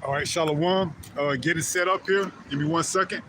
All right, Shalom. Get it set up here. Give me 1 second.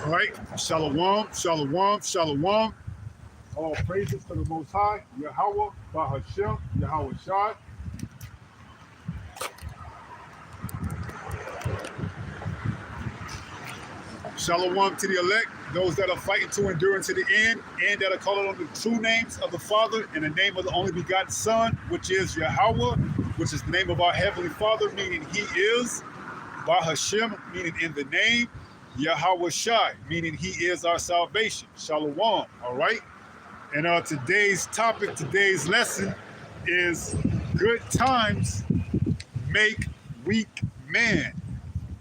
All right, Shalom, Shalom, Shalom. All praises to the Most High, Yahweh, Bahashem, Yahweh Shai. Shalom to the elect, those that are fighting to endure unto the end, and that are calling on the true names of the Father and the name of the only begotten Son, which is Yahweh, which is the name of our Heavenly Father, meaning He is, Bahashem, meaning in the name, Yahweh Shai, meaning He is our salvation. Shalom, all right? And today's topic, today's lesson is good times make weak man.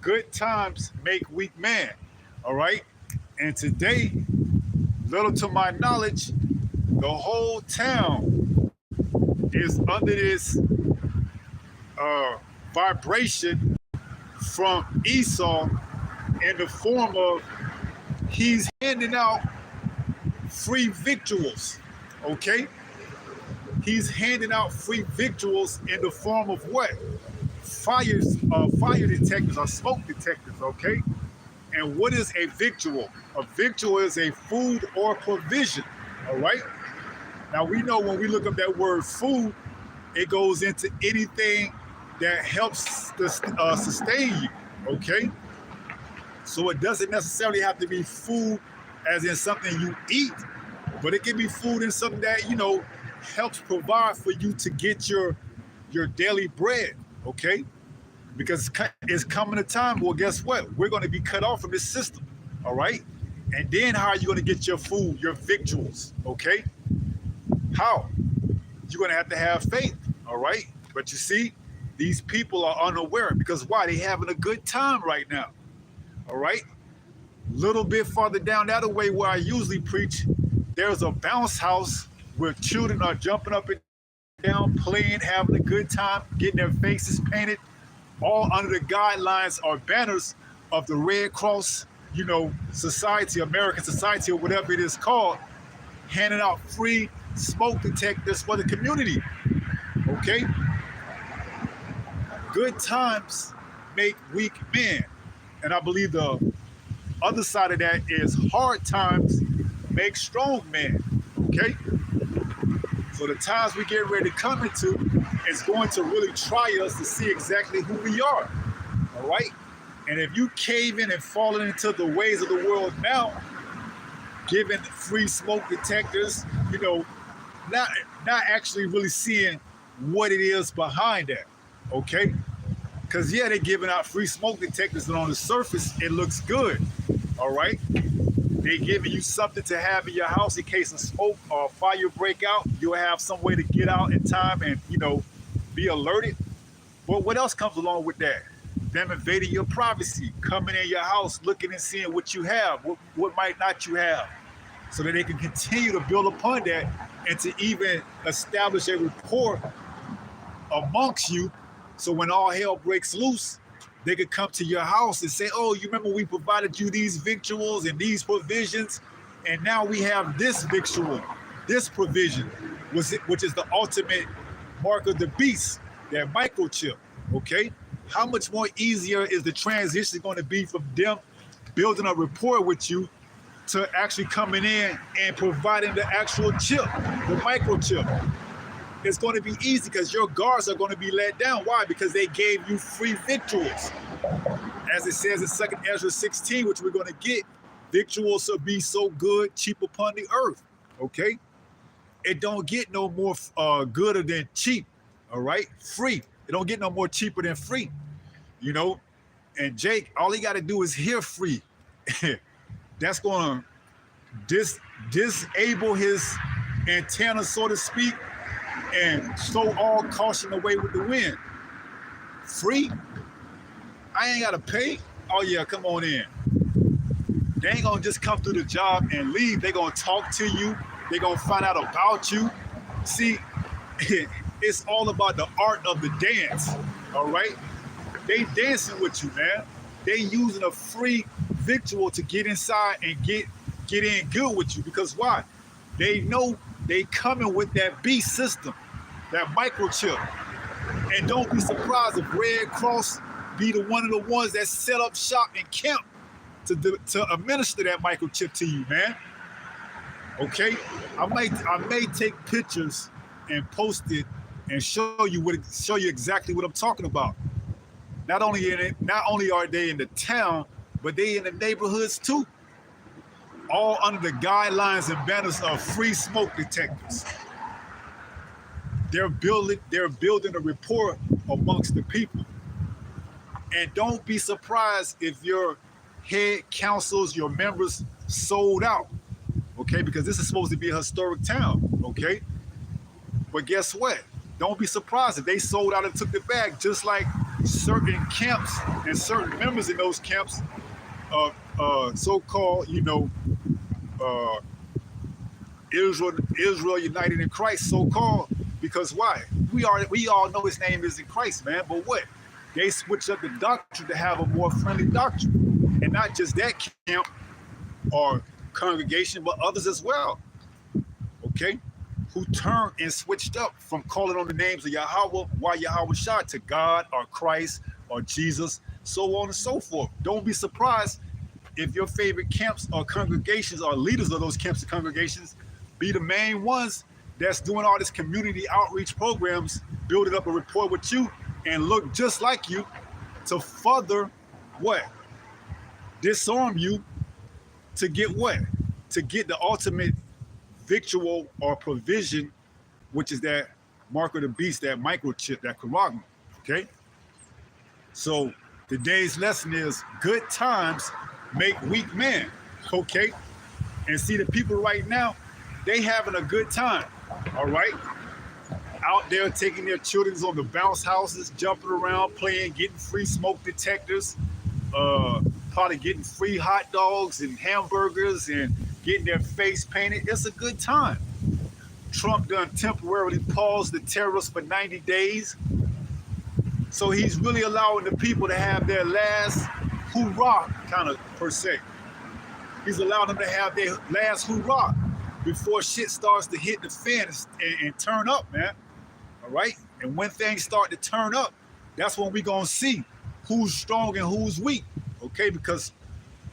Good times make weak man, all right? And today, little to my knowledge, the whole town is under this vibration from Esau in the form of he's handing out free victuals, okay? He's handing out free victuals in the form of what? Fire detectors or smoke detectors, okay? And what is a victual? A victual is a food or provision, all right? Now we know when we look up that word food, it goes into anything that helps sustain you, okay? So it doesn't necessarily have to be food as in something you eat, but it can be food in something that, you know, helps provide for you to get your daily bread, okay? Because it's coming a time, well, guess what? We're going to be cut off from this system, all right? And then how are you going to get your food, your victuals, okay? How? You're going to have faith, all right? But you see, these people are unaware because why? They having a good time right now. All right, little bit farther down that way where I usually preach, there's a bounce house where children are jumping up and down, playing, having a good time, getting their faces painted, all under the guidelines or banners of the Red Cross, you know, Society, American Society, or whatever it is called, handing out free smoke detectors for the community. Okay, good times make weak men. And I believe the other side of that is hard times make strong men, okay? So the times we get ready to come into is going to really try us to see exactly who we are, all right? And if you cave in and falling into the ways of the world now, giving free smoke detectors, you know, not actually really seeing what it is behind that, okay? Because, yeah, they're giving out free smoke detectors, and on the surface, it looks good, all right? They're giving you something to have in your house in case of smoke or fire break out. You'll have some way to get out in time and, you know, be alerted. But what else comes along with that? them invading your privacy, coming in your house, looking and seeing what you have, what might not you have, so that they can continue to build upon that and to even establish a rapport amongst you. So when all hell breaks loose, they could come to your house and say, oh, you remember we provided you these victuals and these provisions, and now we have this victual, this provision, which is the ultimate mark of the beast, that microchip, okay? How much more easier is the transition going to be from them building a rapport with you to actually coming in and providing the actual chip, the microchip? It's going to be easy because your guards are going to be let down. Why? Because they gave you free victuals. As it says in 2 Ezra 16, which we're going to get, victuals will be so good, cheap upon the earth, okay? It don't get no more gooder than cheap, all right? Free. It don't get no more cheaper than free, you know? And Jake, all he got to do is hear free. That's going to disable his antenna, so to speak, and throw all caution away with the wind. Free? I ain't got to pay? Oh, yeah, come on in. They ain't going to just come through the job and leave. They going to talk to you. They going to find out about you. See, it's all about the art of the dance, all right? They dancing with you, man. They using a free victual to get inside and get in good with you. Because why? They know they coming with that beast system, that microchip. And don't be surprised if Red Cross be one of the ones that set up shop and camp to administer that microchip to you, man. Okay? I may take pictures and post it and show you exactly what I'm talking about. Not only are they in the town, but they in the neighborhoods too. All under the guidelines and banners of free smoke detectors. They're building a rapport amongst the people. And don't be surprised if your head councils, your members sold out, okay? Because this is supposed to be a historic town, okay? But guess what? Don't be surprised if they sold out and took the bag, just like certain camps and certain members in those camps, so-called, Israel United in Christ, so-called, because why? We all know his name is in Christ, man, but what? They switched up the doctrine to have a more friendly doctrine. And not just that camp or congregation, but others as well, okay? Who turned and switched up from calling on the names of Yahweh, Yahweh Shah, to God or Christ or Jesus, so on and so forth. Don't be surprised if your favorite camps or congregations or leaders of those camps and congregations be the main ones that's doing all this community outreach programs, building up a rapport with you and look just like you to further what? Disarm you to get what? To get the ultimate victual or provision, which is that mark of the beast, that microchip, that charagma, okay? So today's lesson is good times make weak men, okay? And see, the people right now, they having a good time, all right? Out there taking their children on the bounce houses, jumping around, playing, getting free smoke detectors, probably getting free hot dogs and hamburgers and getting their face painted. It's a good time. Trump done temporarily paused the terrorists for 90 days. So he's really allowing the people to have their last hoorah, kind of, per se. He's allowing them to have their last hoorah before shit starts to hit the fan and turn up, man. All right? And when things start to turn up, that's when we're going to see who's strong and who's weak, okay? Because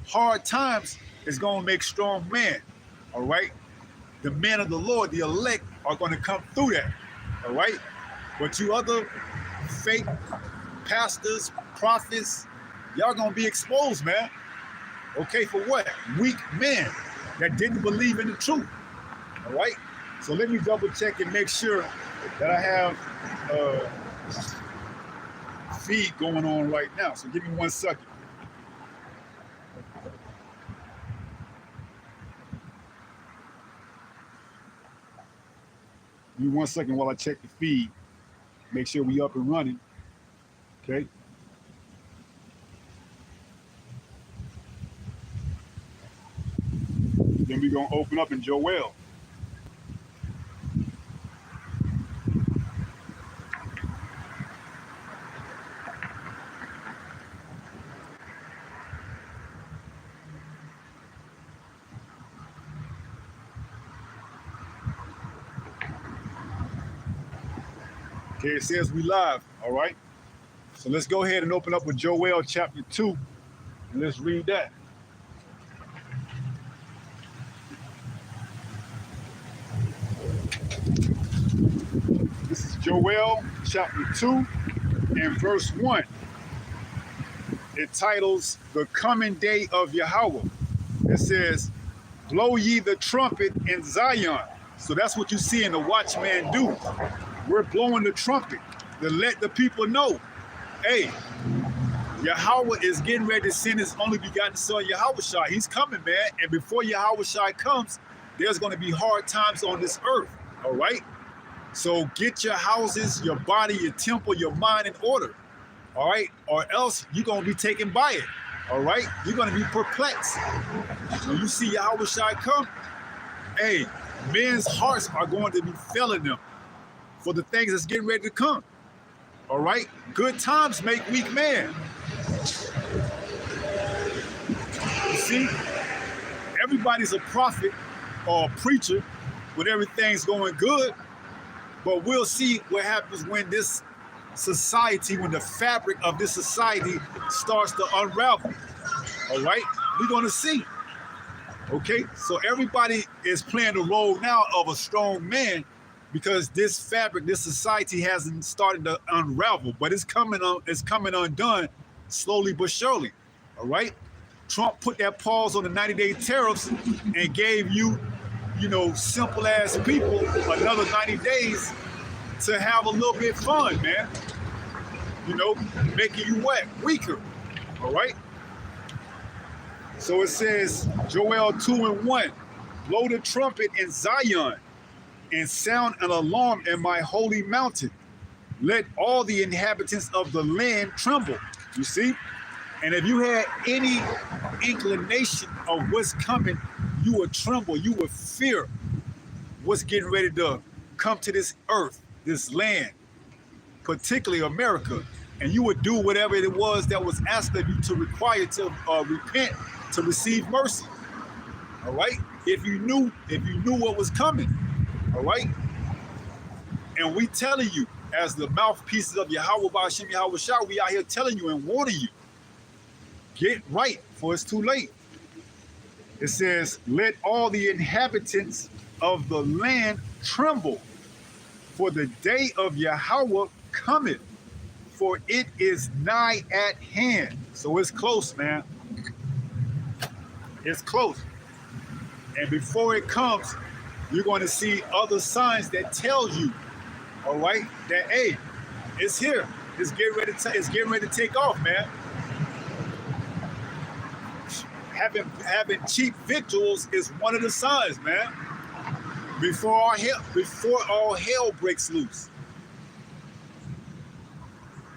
hard times is going to make strong men, all right? The men of the Lord, the elect, are going to come through that, all right? But you other fake pastors, prophets, y'all going to be exposed, man. Okay, for what? Weak men that didn't believe in the truth, all right? So let me double check and make sure that I have feed going on right now. So give me 1 second. Give me 1 second while I check the feed. Make sure we up and running. Okay. we're going to open up in Joel. Okay, it says we live, all right? So let's go ahead and open up with Joel chapter 2, and let's read that. This is Joel chapter 2 and verse 1. It titles The Coming Day of Yahweh. It says, blow ye the trumpet in Zion. So that's what you see in the watchman do. We're blowing the trumpet to let the people know, hey, Yahweh is getting ready to send his only begotten son, Yahushua. He's coming, man. And before Yahushua comes, there's going to be hard times on this earth, all right? So get your houses, your body, your temple, your mind in order, all right? Or else you're going to be taken by it, all right? You're going to be perplexed. When you see Yahushua come, hey, men's hearts are going to be failing them for the things that's getting ready to come. All right? Good times make weak men. You see, everybody's a prophet or a preacher when everything's going good, but we'll see what happens when this society, when the fabric of this society starts to unravel. All right? We're going to see. Okay? So everybody is playing the role now of a strong man, because this fabric, this society hasn't started to unravel, but it's coming undone slowly but surely. All right? Trump put that pause on the 90-day tariffs and gave you, simple ass people another 90 days to have a little bit fun, man. Making you what? Weaker. All right? So it says, Joel 2 and 1, blow the trumpet in Zion and sound an alarm in my holy mountain. Let all the inhabitants of the land tremble. You see? And if you had any inclination of what's coming, you would tremble. You would fear what's getting ready to come to this earth, this land, particularly America. And you would do whatever it was that was asked of you to require to repent, to receive mercy. All right? If you knew what was coming. All right? And we telling you, as the mouthpieces of Yahweh Ba'ashem Yahweh Shah, we out here telling you and warning you. Get right, for it's too late. It says, let all the inhabitants of the land tremble, for the day of Yahweh cometh, for it is nigh at hand. So it's close, man. It's close. And before it comes, you're going to see other signs that tell you, all right, that, hey, it's here. It's getting ready to take off, man. Having cheap victuals is one of the signs, man. Before all hell breaks loose.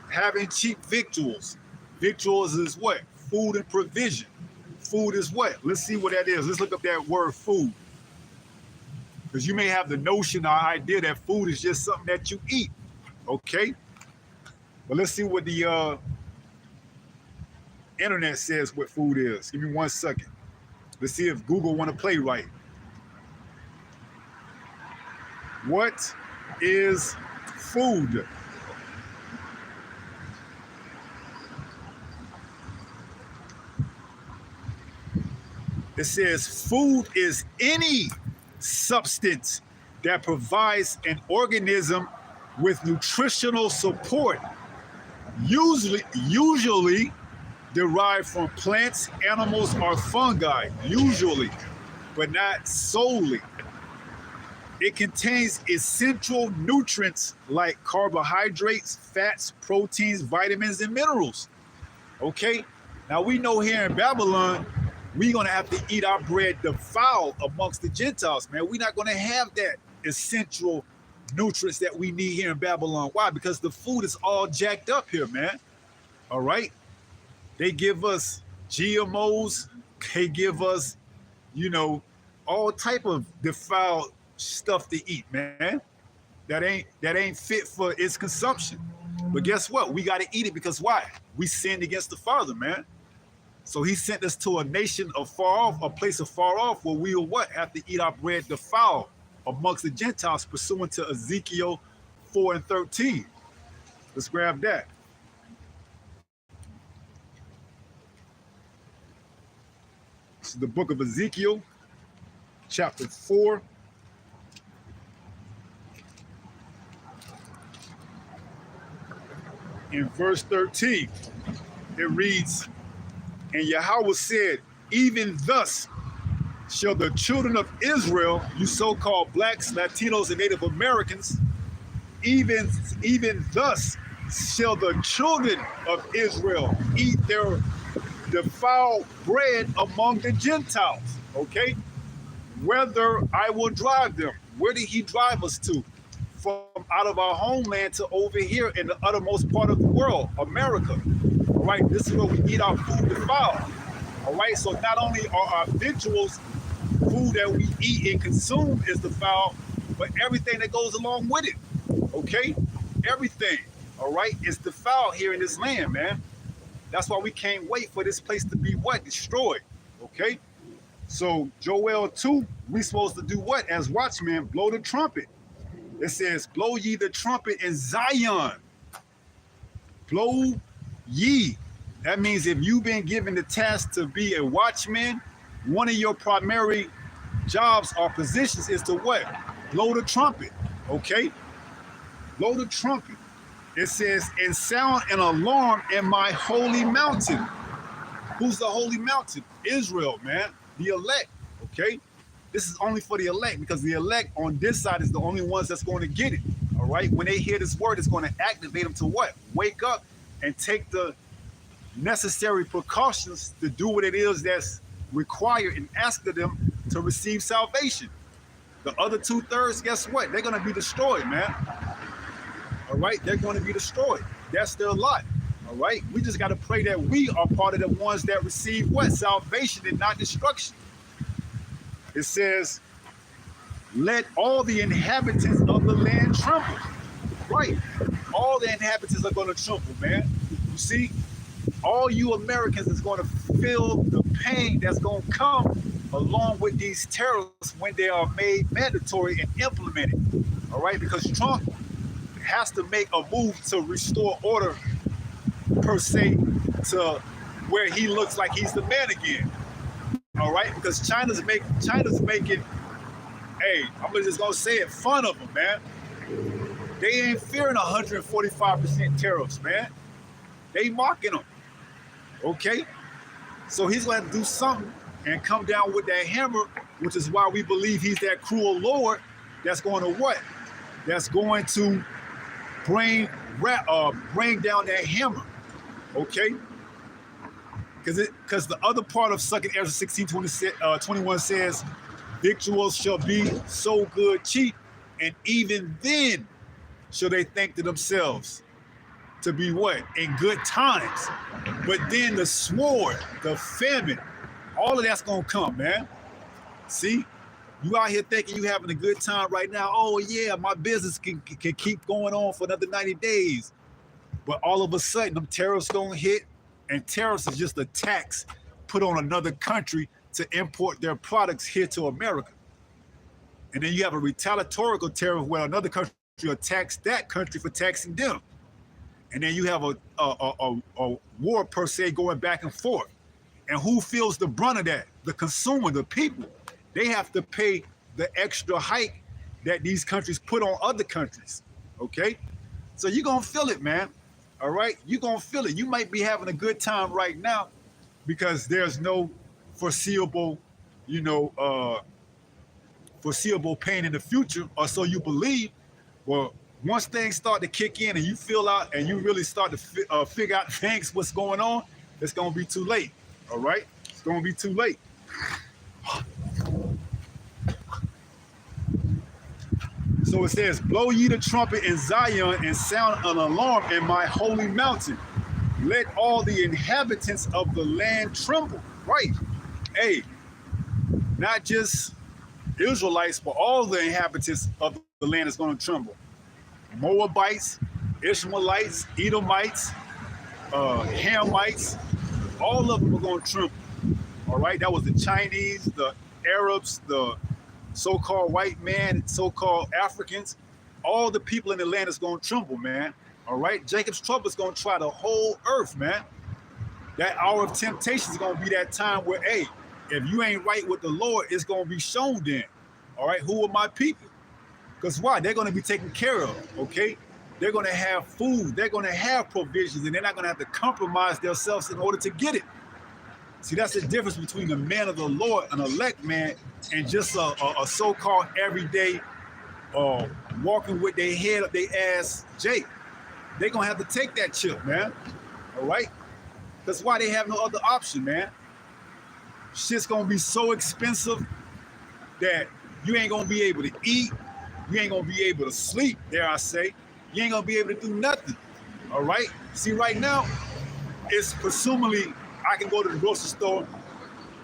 Having cheap victuals. Victuals is what? Food and provision. Food is what? Let's see what that is. Let's look up that word food. Because you may have the notion or idea that food is just something that you eat. Okay? But let's see what the internet says what food is. Give me 1 second. Let's see if Google want to play right. What is food? It says food is any substance that provides an organism with nutritional support, usually derived from plants, animals, or fungi, usually, but not solely. It contains essential nutrients like carbohydrates, fats, proteins, vitamins, and minerals. Okay? Now we know here in Babylon, we're going to have to eat our bread defiled amongst the Gentiles, man. We're not going to have that essential nutrients that we need here in Babylon. Why? Because the food is all jacked up here, man. All right? They give us GMOs. They give us, all type of defiled stuff to eat, man. That ain't fit for its consumption. But guess what? We got to eat it because why? We sinned against the Father, man. So he sent us to a nation of far off, a place of far off, where we will what? Have to eat our bread defiled amongst the Gentiles, pursuant to Ezekiel 4 and 13. Let's grab that. This is the book of Ezekiel, chapter 4. In verse 13, it reads, and Yahweh said, even thus shall the children of Israel, you so-called blacks, Latinos, and Native Americans, even thus shall the children of Israel eat their defiled bread among the Gentiles. Okay? Whether I will drive them. Where did he drive us to? From out of our homeland to over here in the uttermost part of the world, America. All right? This is where we eat our food defiled. All right? So not only are our victuals, food that we eat and consume is defiled, but everything that goes along with it. Okay? Everything. All right? Is defiled here in this land, man. That's why we can't wait for this place to be what? Destroyed. Okay? So Joel 2, we supposed to do what? As watchmen, blow the trumpet. It says, blow ye the trumpet in Zion. Blow ye. That means if you've been given the task to be a watchman, one of your primary jobs or positions is to what? Blow the trumpet. Okay? Blow the trumpet. It says, and sound an alarm in my holy mountain. Who's the holy mountain? Israel, man. The elect. Okay? This is only for the elect because the elect on this side is the only ones that's going to get it. All right? When they hear this word, it's going to activate them to what? Wake up and take the necessary precautions to do what it is that's required and asked of them to receive salvation. The other 2/3, guess what? They're going to be destroyed, man. All right? They're going to be destroyed. That's their lot. All right? We just got to pray that we are part of the ones that receive what? Salvation and not destruction. It says, let all the inhabitants of the land tremble. Right. All the inhabitants are going to tremble, man. You see, all you Americans is going to feel the pain that's going to come along with these tariffs when they are made mandatory and implemented. All right. Because Trump has to make a move to restore order, per se, to where he looks like he's the man again. All right, because China's making, hey, I'm just gonna say it, fun of them, man. They ain't fearing 145% tariffs, man. They mocking them. Okay, so he's going to do something and come down with that hammer, which is why we believe he's that cruel Lord. That's going to what? That's going to bring down that hammer. Okay. Because the other part of 2 Ezra 16:21 says, victuals shall be so good cheap, and even then shall they think to themselves to be what? In good times. But then the sword, the famine, all of that's going to come, man. See? You out here thinking you having a good time right now. Oh, yeah, my business can keep going on for another 90 days. But all of a sudden, them tariffs going to hit. And tariffs is just a tax put on another country to import their products here to America. And then you have a retaliatory tariff where another country will tax that country for taxing them. And then you have a war, per se, going back and forth. And who feels the brunt of that? The consumer, the people. They have to pay the extra hike that these countries put on other countries. Okay? So you're going to feel it, man. All right, you're going to feel it. You might be having a good time right now because there's no foreseeable, foreseeable pain in the future, or so you believe. Well, once things start to kick in and you feel out and you really start to figure out things, what's going on, it's going to be too late. All right, it's going to be too late. So it says, blow ye the trumpet in Zion and sound an alarm in my holy mountain. Let all the inhabitants of the land tremble. Right. Hey, not just Israelites, but all the inhabitants of the land is going to tremble. Moabites, Ishmaelites, Edomites, Hamites, all of them are going to tremble. All right, that was the Chinese, the Arabs, the so-called white man, so-called Africans. All the people in the land is going to tremble, man. All right, Jacob's trouble is going to try the whole earth, man. That hour of temptation is going to be that time where, hey, if you ain't right with the Lord, it's going to be shown then. All right, who are my people? Because why? They're going to be taken care of, okay? They're going to have food. They're going to have provisions, and they're not going to have to compromise themselves in order to get it. See, that's the difference between the man of the Lord, an elect man, and just a so-called everyday walking with their head up their ass Jake. They're going to have to take that chip, man. All right? That's why they have no other option, man. Shit's going to be so expensive that you ain't going to be able to eat. You ain't going to be able to sleep, dare I say. You ain't going to be able to do nothing. All right? See, right now, it's presumably I can go to the grocery store,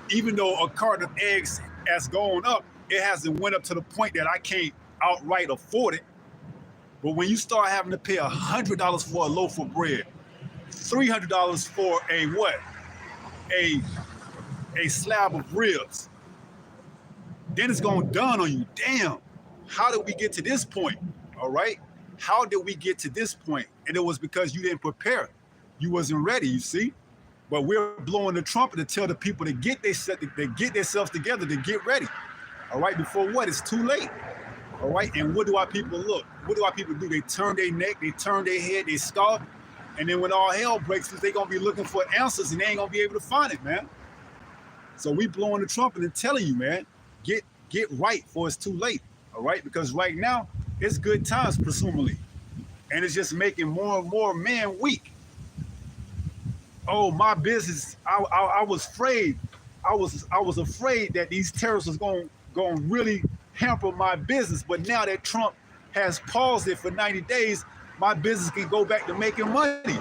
even though a carton of eggs has gone up, it hasn't went up to the point that I can't outright afford it. But when you start having to pay $100 for a loaf of bread, $300 for a what? A slab of ribs, then it's going to dawn on you, damn, how did we get to this point? All right? How did we get to this point? And it was because you didn't prepare. You wasn't ready, you see? But we're blowing the trumpet to tell the people to get themselves together, to get ready. All right, before what? It's too late. All right, and what do our people look? What do our people do? They turn their neck, they turn their head, they scoff, and then when all hell breaks loose, they're gonna be looking for answers and they ain't gonna be able to find it, man. So we blowing the trumpet and telling you, man, get right before it's too late. All right, because right now it's good times, presumably, and it's just making more and more men weak. Oh, my business! I was afraid. I was afraid that these tariffs was going to really hamper my business. But now that Trump has paused it for 90 days, my business can go back to making money.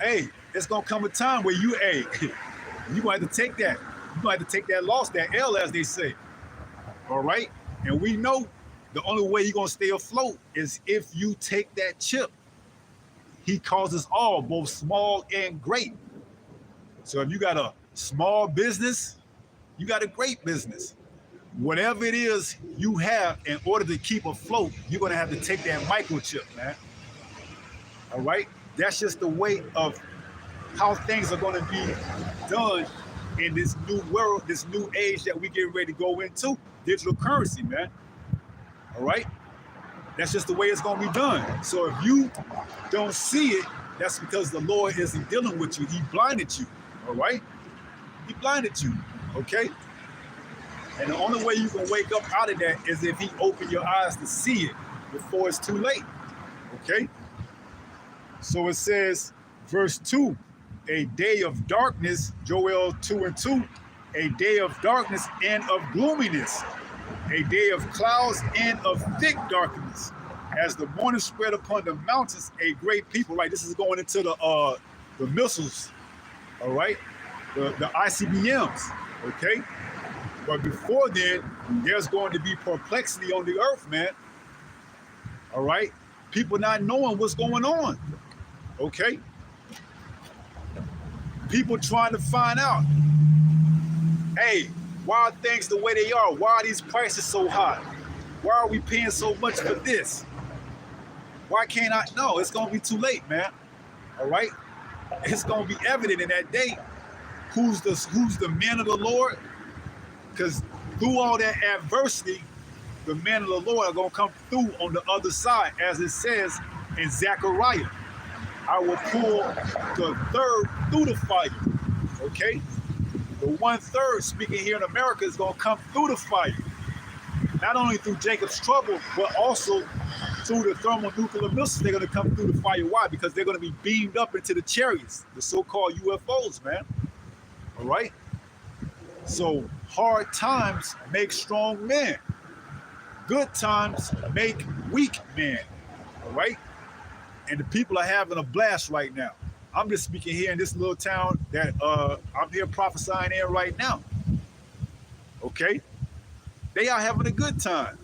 Hey, it's gonna come a time where you gonna have to take that. You gonna have to take that loss, that L, as they say. All right, and we know. The only way you're going to stay afloat is if you take that chip. He causes all, both small and great. So if you got a small business, you got a great business. Whatever it is you have in order to keep afloat, you're going to have to take that microchip, man. All right? That's just the way of how things are going to be done in this new world, this new age that we get ready to go into. Digital currency, man. All right? That's just the way it's going to be done. So if you don't see it, that's because the Lord isn't dealing with you. He blinded you. All right? He blinded you. Okay? And the only way you can wake up out of that is if he opened your eyes to see it before it's too late. Okay? So it says, verse 2, a day of darkness, Joel 2:2, a day of darkness and of gloominess, a day of clouds and of thick darkness, as the morning spread upon the mountains, a great people. Right, this is going into the missiles, all right, the ICBMs, okay. But before then, there's going to be perplexity on the earth, man. All right, people not knowing what's going on, okay. People trying to find out, hey, why are things the way they are? Why are these prices so high? Why are we paying so much for this? Why can't I? No, it's going to be too late, man. All right? It's going to be evident in that day who's the man of the Lord. Because through all that adversity, the men of the Lord are going to come through on the other side, as it says in Zechariah. I will pull the third through the fire, okay? The 1/3 speaking here in America is going to come through the fire. Not only through Jacob's trouble, but also through the thermonuclear missiles. They're going to come through the fire. Why? Because they're going to be beamed up into the chariots, the so-called UFOs, man. All right? So hard times make strong men. Good times make weak men. All right? And the people are having a blast right now. I'm just speaking here in this little town that I'm here prophesying in right now. Okay? They are having a good time.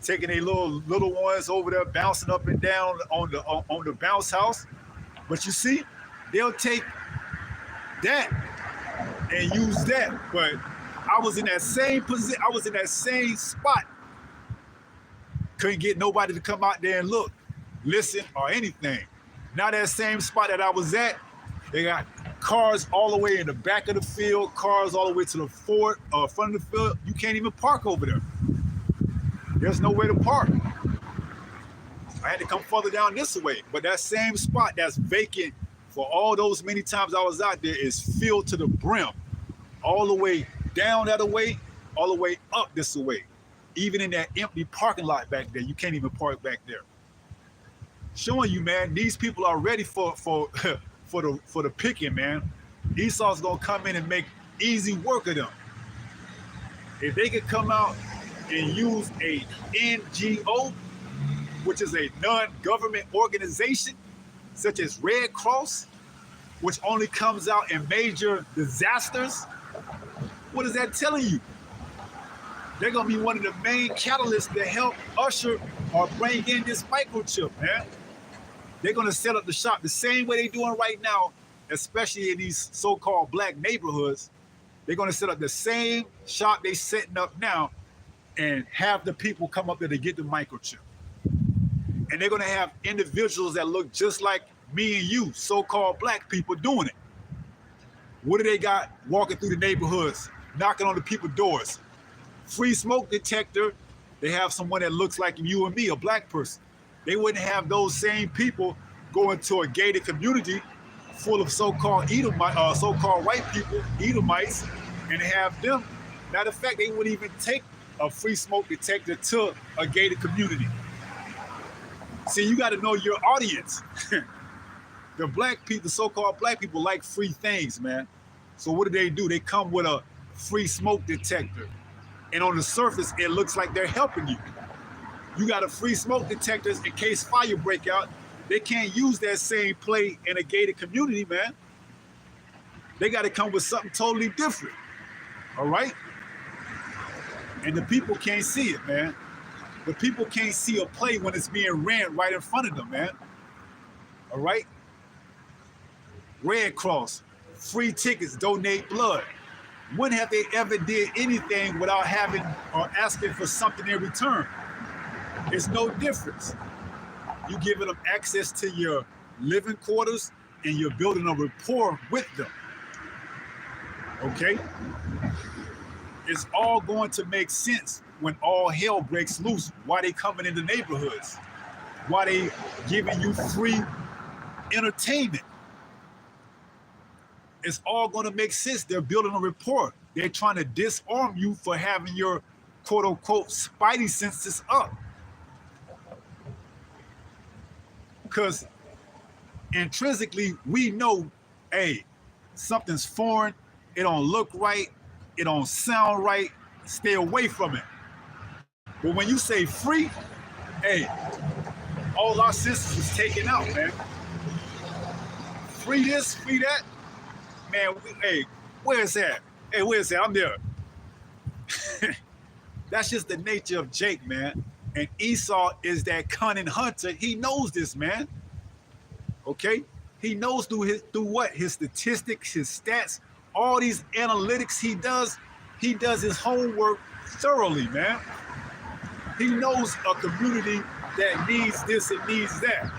Taking their little ones over there, bouncing up and down on the bounce house. But you see, they'll take that and use that. But I was in that same position. I was in that same spot. Couldn't get nobody to come out there and look, listen, or anything. Now that same spot that I was at, they got cars all the way in the back of the field, cars all the way to the front of the field. You can't even park over there. There's no way to park. I had to come further down this way. But that same spot that's vacant for all those many times I was out there is filled to the brim. All the way down that way, all the way up this way. Even in that empty parking lot back there, you can't even park back there. Showing you, man, these people are ready for the picking, man. Esau's gonna come in and make easy work of them. If they could come out and use a NGO, which is a non-government organization, such as Red Cross, which only comes out in major disasters, what is that telling you? They're gonna be one of the main catalysts to help usher or bring in this microchip, man. They're gonna set up the shop the same way they're doing right now, especially in these so-called black neighborhoods. They're gonna set up the same shop they're setting up now and have the people come up there to get the microchip. And they're gonna have individuals that look just like me and you, so-called black people, doing it. What do they got walking through the neighborhoods, knocking on the people's doors? Free smoke detector. They have someone that looks like you and me, a black person. They wouldn't have those same people going to a gated community full of so-called Edomite, so-called white people, Edomites, and have them. Matter of fact, they wouldn't even take a free smoke detector to a gated community. See, you got to know your audience. The black people, the so-called black people, like free things, man. So what do? They come with a free smoke detector. And on the surface, it looks like they're helping you. You got a free smoke detectors in case fire break out. They can't use that same play in a gated community, man. They got to come with something totally different. All right? And the people can't see it, man. The people can't see a play when it's being ran right in front of them, man. All right? Red Cross, free tickets, donate blood. When have they ever did anything without having or asking for something in return? It's no difference. You giving them access to your living quarters and you're building a rapport with them. Okay? It's all going to make sense when all hell breaks loose. Why they coming into neighborhoods? Why they giving you free entertainment? It's all going to make sense. They're building a rapport. They're trying to disarm you for having your quote unquote spidey senses up. Because intrinsically, we know, hey, something's foreign, it don't look right, it don't sound right, stay away from it. But when you say free, hey, all our senses is taken out, man. Free this, free that. Man, hey, where's that? Hey, where's that? I'm there. That's just the nature of Jake, man. And Esau is that cunning hunter. He knows this, man. Okay? He knows through what? His statistics, his stats, all these analytics he does his homework thoroughly, man. He knows a community that needs this and needs that.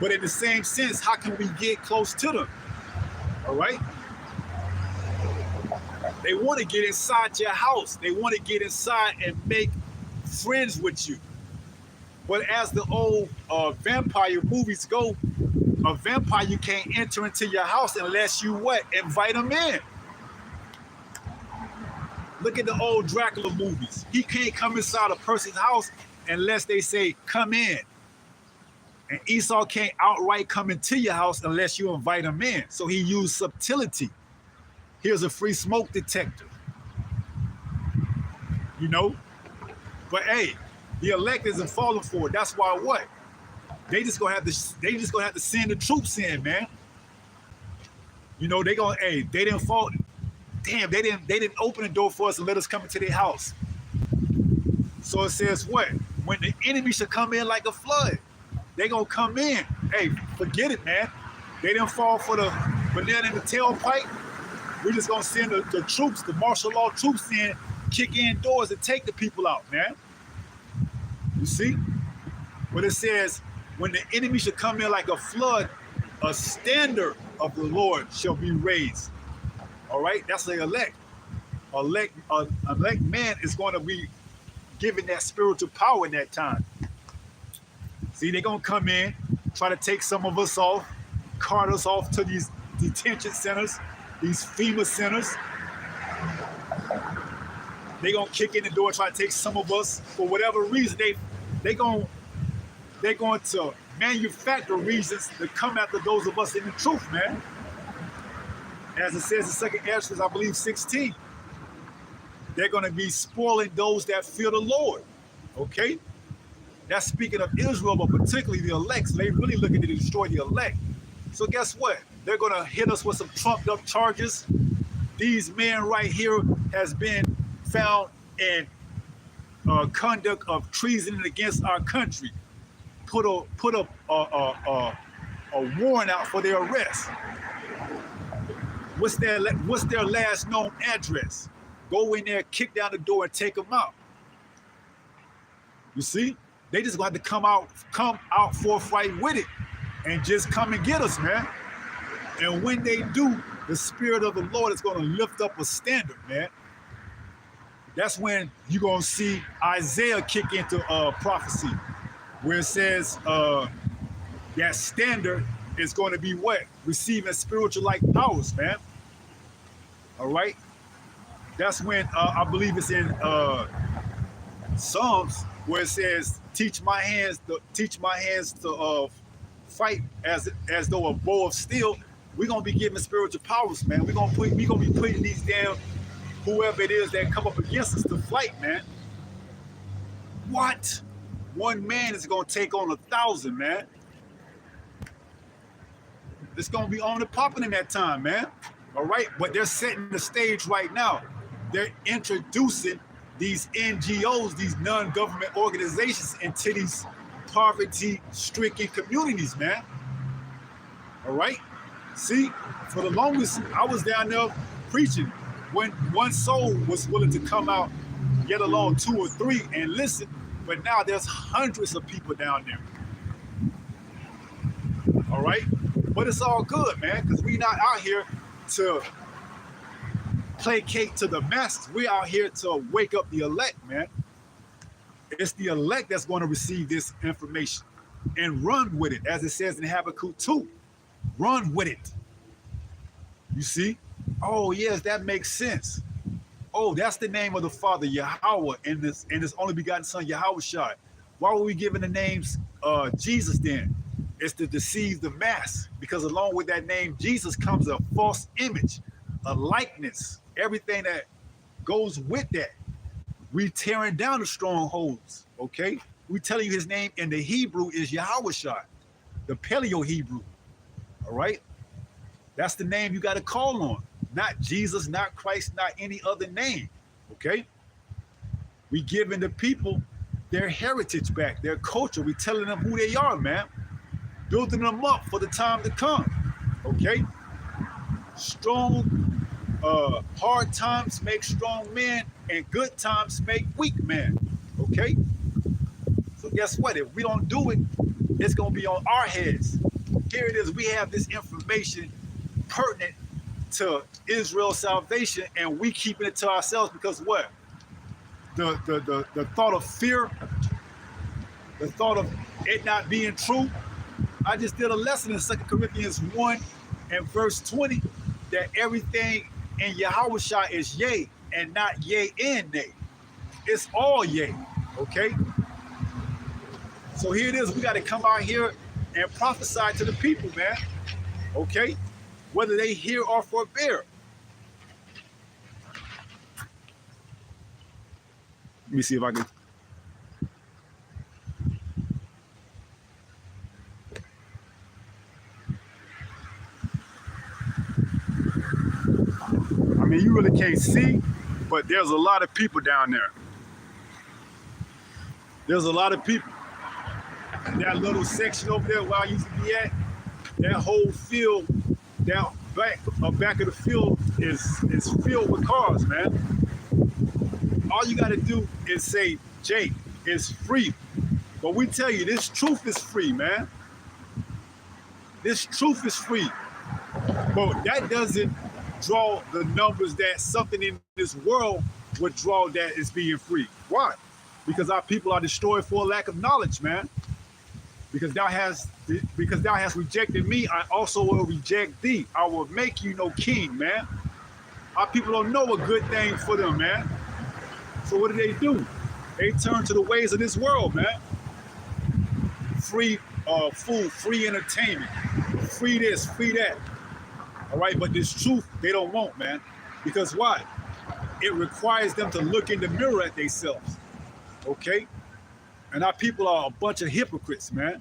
But in the same sense, how can we get close to them? All right? They want to get inside your house. They want to get inside and make friends with you. But as the old vampire movies go, a vampire can't enter into your house unless you what? Invite them in. Look at the old Dracula movies. He can't come inside a person's house unless they say, come in. And Esau can't outright come into your house unless you invite him in. So he used subtlety. Here's a free smoke detector. You know? But hey, the elect isn't falling for it. That's why what? They just gonna have to send the troops in, man. You know, they gonna, hey, they didn't fall. Damn, they didn't open the door for us and let us come into their house. So it says what? When the enemy should come in like a flood, they gonna come in. Hey, forget it, man. They didn't fall for the banana in the tailpipe. We're just gonna send the troops, the martial law troops in, kick in doors and take the people out, man. You see? But it says, when the enemy should come in like a flood, a standard of the Lord shall be raised. All right? That's the elect. Elect man is going to be given that spiritual power in that time. See, they're going to come in, try to take some of us off, cart us off to these detention centers, these FEMA centers. They're going to kick in the door and try to take some of us. For whatever reason, they're going to manufacture reasons to come after those of us in the truth, man. As it says in 2 Ezra, I believe 16, they're going to be spoiling those that fear the Lord. Okay? That's speaking of Israel, but particularly the elect. So they really looking to destroy the elect. So guess what? They're going to hit us with some trumped up charges. These men right here has been found in conduct of treason against our country. Put a warrant out for their arrest. What's their last known address? Go in there, kick down the door, and take them out. You see, they just got to come out for a fight with it, and just come and get us, man. And when they do, the Spirit of the Lord is going to lift up a standard, man. That's when you're going to see Isaiah kick into prophecy, where it says that standard is going to be what? Receiving spiritual-like powers, man. All right? That's when I believe it's in Psalms, where it says, teach my hands to fight as though a bow of steel. We're going to be giving spiritual powers, man. We're going to be putting these down, whoever it is that come up against us to fight, man. What? One man is going to take on 1,000, man. It's going to be on and popping in that time, man. All right? But they're setting the stage right now. They're introducing these NGOs, these non-government organizations, into these poverty-stricken communities, man. All right? See, for the longest, I was down there preaching when one soul was willing to come out, get along 2 or 3 and listen. But now there's hundreds of people down there. All right? But it's all good, man, because we're not out here to placate to the masses. We're out here to wake up the elect, man. It's the elect that's going to receive this information and run with it, as it says in Habakkuk 2. Run with it. You see? Oh, yes, that makes sense. Oh, that's the name of the Father, Yahweh, and this only begotten Son, Yahushua. Why were we giving the names Jesus then? It's to deceive the mass, because along with that name Jesus comes a false image, a likeness, everything that goes with that. We tearing down the strongholds, okay? We telling you his name in the Hebrew is Yahushua, the Paleo Hebrew, all right? That's the name you got to call on. Not Jesus, not Christ, not any other name, okay? We giving the people their heritage back, their culture. We telling them who they are, man. Building them up for the time to come, okay? Strong, hard times make strong men, and good times make weak men, okay? So guess what? If we don't do it, it's going to be on our heads. Here it is. We have this information pertinent to Israel's salvation, and we keeping it to ourselves because what? The thought of fear, the thought of it not being true. I just did a lesson in 2 Corinthians 1 and verse 20 that everything in Yahushua is yea and not yea and nay. It's all yea, okay? So here it is. We got to come out here and prophesy to the people, man, okay? Whether they hear or forbear. Let me see if I can. mean, you really can't see, but there's a lot of people down there. There's a lot of people. That little section over there where I used to be at, that whole field, that back of the field is filled with cars, man. All you got to do is say, Jay, it's free. But we tell you, this truth is free, man. This truth is free. But that doesn't draw the numbers that something in this world would draw that is being free. Why? Because our people are destroyed for a lack of knowledge, man. Because thou hast rejected me, I also will reject thee. I will make you no king, man. Our people don't know a good thing for them, man. So what do? They turn to the ways of this world, man. Free food, free entertainment, free this, free that. All right, but this truth they don't want, man. Because why? It requires them to look in the mirror at themselves. Okay? And our people are a bunch of hypocrites, man.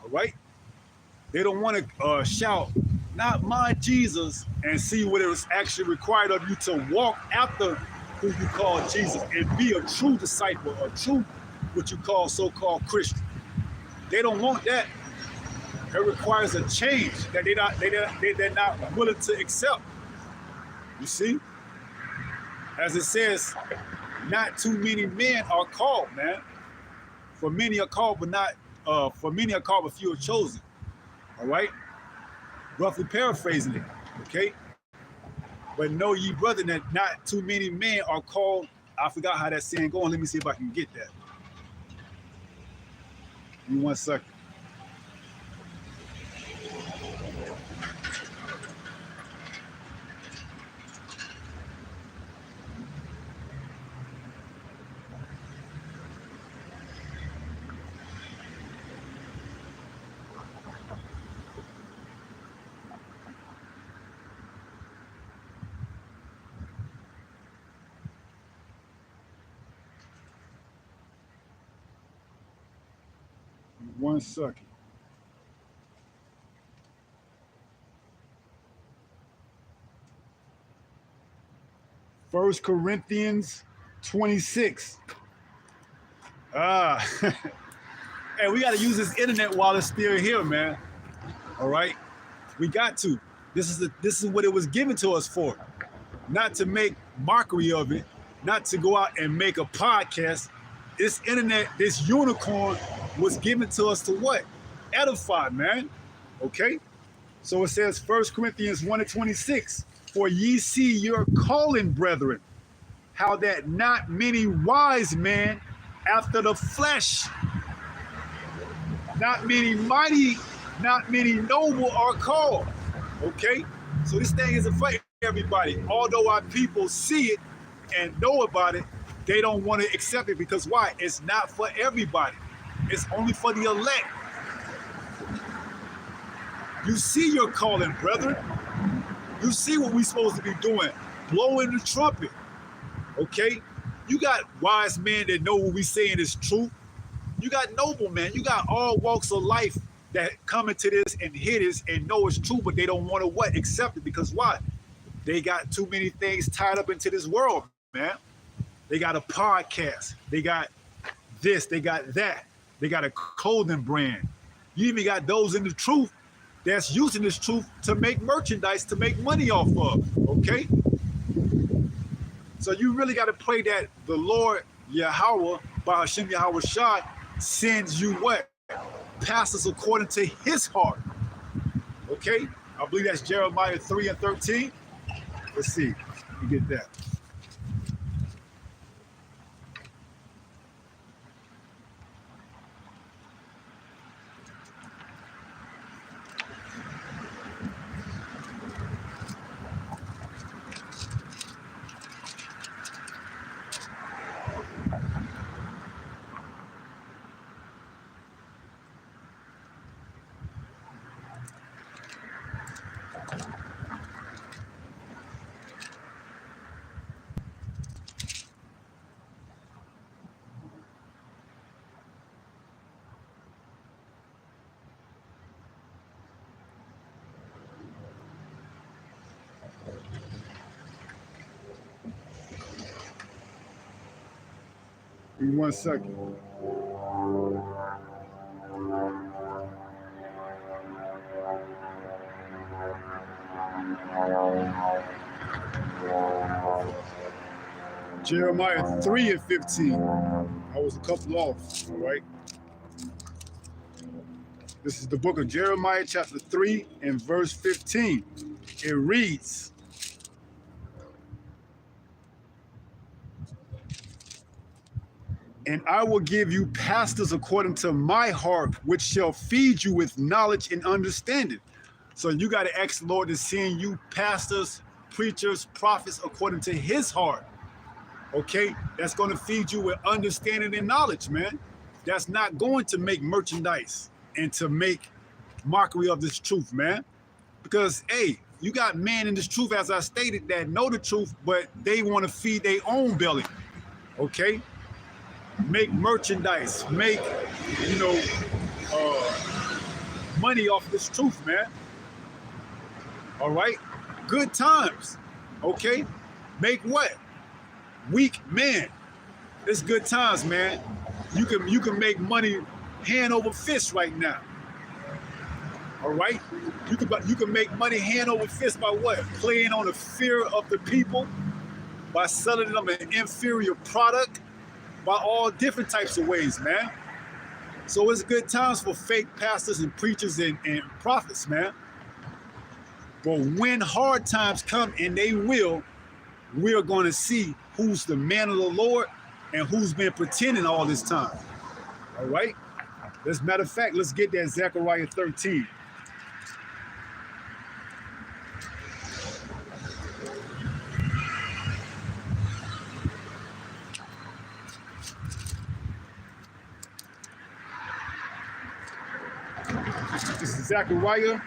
All right? They don't want to shout, not my Jesus, and see what it was actually required of you to walk after who you call Jesus and be a true disciple, a true, what you call so-called Christian. They don't want that. It requires a change that they're not willing to accept. You see? As it says, not too many men are called, man. For many are called, but few are chosen. All right? Roughly paraphrasing it, okay? But know ye, brethren, that not too many men are called. I forgot how that saying going. Let me see if I can get that. Give me 1 second. One second. First Corinthians 26. Hey, we got to use this internet while it's still here, man. All right, we got to. This is what it was given to us for, not to make mockery of it, not to go out and make a podcast. This internet, this unicorn, was given to us to what? Edify, man. Okay. So it says 1 Corinthians 1:26. For ye see your calling, brethren, how that not many wise men after the flesh, not many mighty, not many noble are called. Okay? So this thing isn't for everybody. Although our people see it and know about it, they don't want to accept it because why? It's not for everybody. It's only for the elect. You see your calling, brethren. You see what we're supposed to be doing, blowing the trumpet, okay? You got wise men that know what we're saying is true. You got noble men. You got all walks of life that come into this and hear this and know it's true, but they don't want to what? Accept it because why? They got too many things tied up into this world, man. They got a podcast. They got this. They got that. They got a clothing brand. You even got those in the truth that's using this truth to make merchandise, to make money off of, okay? So you really got to pray that the Lord, Yahweh, by Hashem Yahweh Shai, sends you what? Pastors according to his heart, okay? I believe that's Jeremiah 3:13. Let's see, let me get that. Give me 1 second. Jeremiah 3 and 15. I was a couple off, all right? This is the book of Jeremiah, chapter 3 and verse 15. It reads, "And I will give you pastors according to my heart, which shall feed you with knowledge and understanding." So you got to ask the Lord to send you pastors, preachers, prophets according to his heart. Okay? That's going to feed you with understanding and knowledge, man. That's not going to make merchandise and to make mockery of this truth, man. Because, hey, you got men in this truth, as I stated, that know the truth, but they want to feed their own belly. Okay? Make merchandise, make, money off this truth, man. All right? Good times. Okay? Make what? Weak men. It's good times, man. You can make money hand over fist right now. All right? You can make money hand over fist by what? Playing on the fear of the people, by selling them an inferior product, by all different types of ways, man. So it's good times for fake pastors and preachers and prophets, man. But when hard times come, and they will, we're going to see who's the man of the Lord and who's been pretending all this time. All right? As a matter of fact, let's get that Zechariah 13. This is Zechariah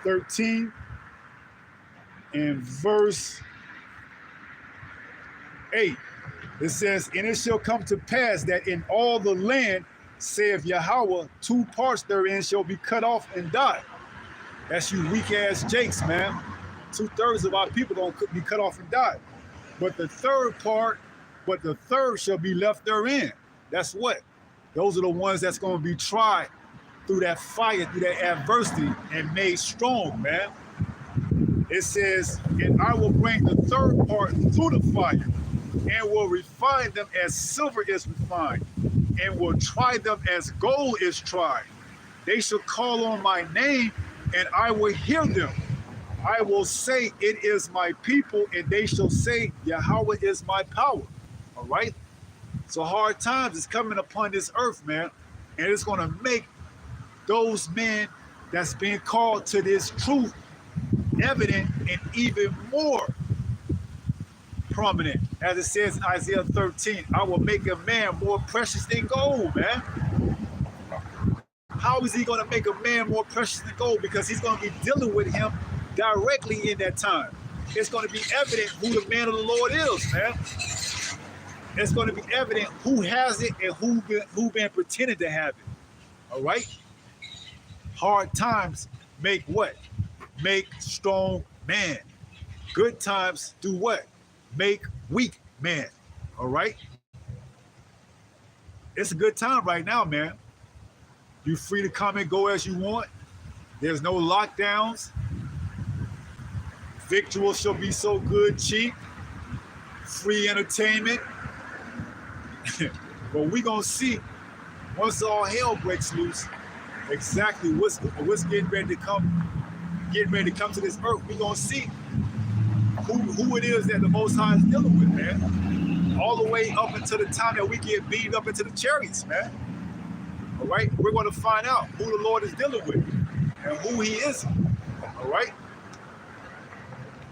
13 and verse 8. It says, "And it shall come to pass that in all the land, saith Yahweh, 2 parts therein shall be cut off and die." That's you weak ass jakes, man. 2/3 of our people gonna be cut off and die. But the third shall be left therein. That's what? Those are the ones that's gonna be tried through that fire, through that adversity, and made strong, man. It says, "And I will bring the third part through the fire, and will refine them as silver is refined, and will try them as gold is tried. They shall call on my name, and I will hear them. I will say, it is my people, and they shall say, Yahweh is my power." All right? So hard times is coming upon this earth, man, and it's going to make those men that's being called to this truth evident and even more prominent. As it says in Isaiah 13, "I will make a man more precious than gold," man. How is he going to make a man more precious than gold? Because he's going to be dealing with him directly in that time. It's going to be evident who the man of the Lord is, man. It's going to be evident who has it and who been pretending to have it. All right? Hard times make what? Make strong man. Good times do what? Make weak man. All right? It's a good time right now, man. You're free to come and go as you want. There's no lockdowns. Victuals shall be so good, cheap. Free entertainment. But we're going to see, once all hell breaks loose, exactly what's getting ready to come to this earth. We're going to see who it is that the Most High is dealing with, man. All the way up until the time that we get beamed up into the chariots, man. All right? We're going to find out who the Lord is dealing with and who he is. All right?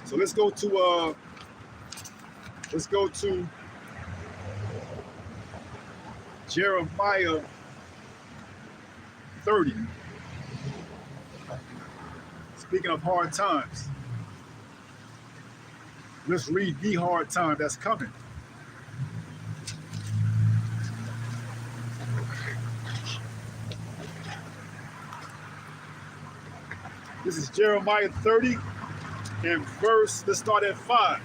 So let's go to Jeremiah 30. Speaking of hard times, let's read the hard time that's coming. This is Jeremiah 30 and verse, let's start at 5.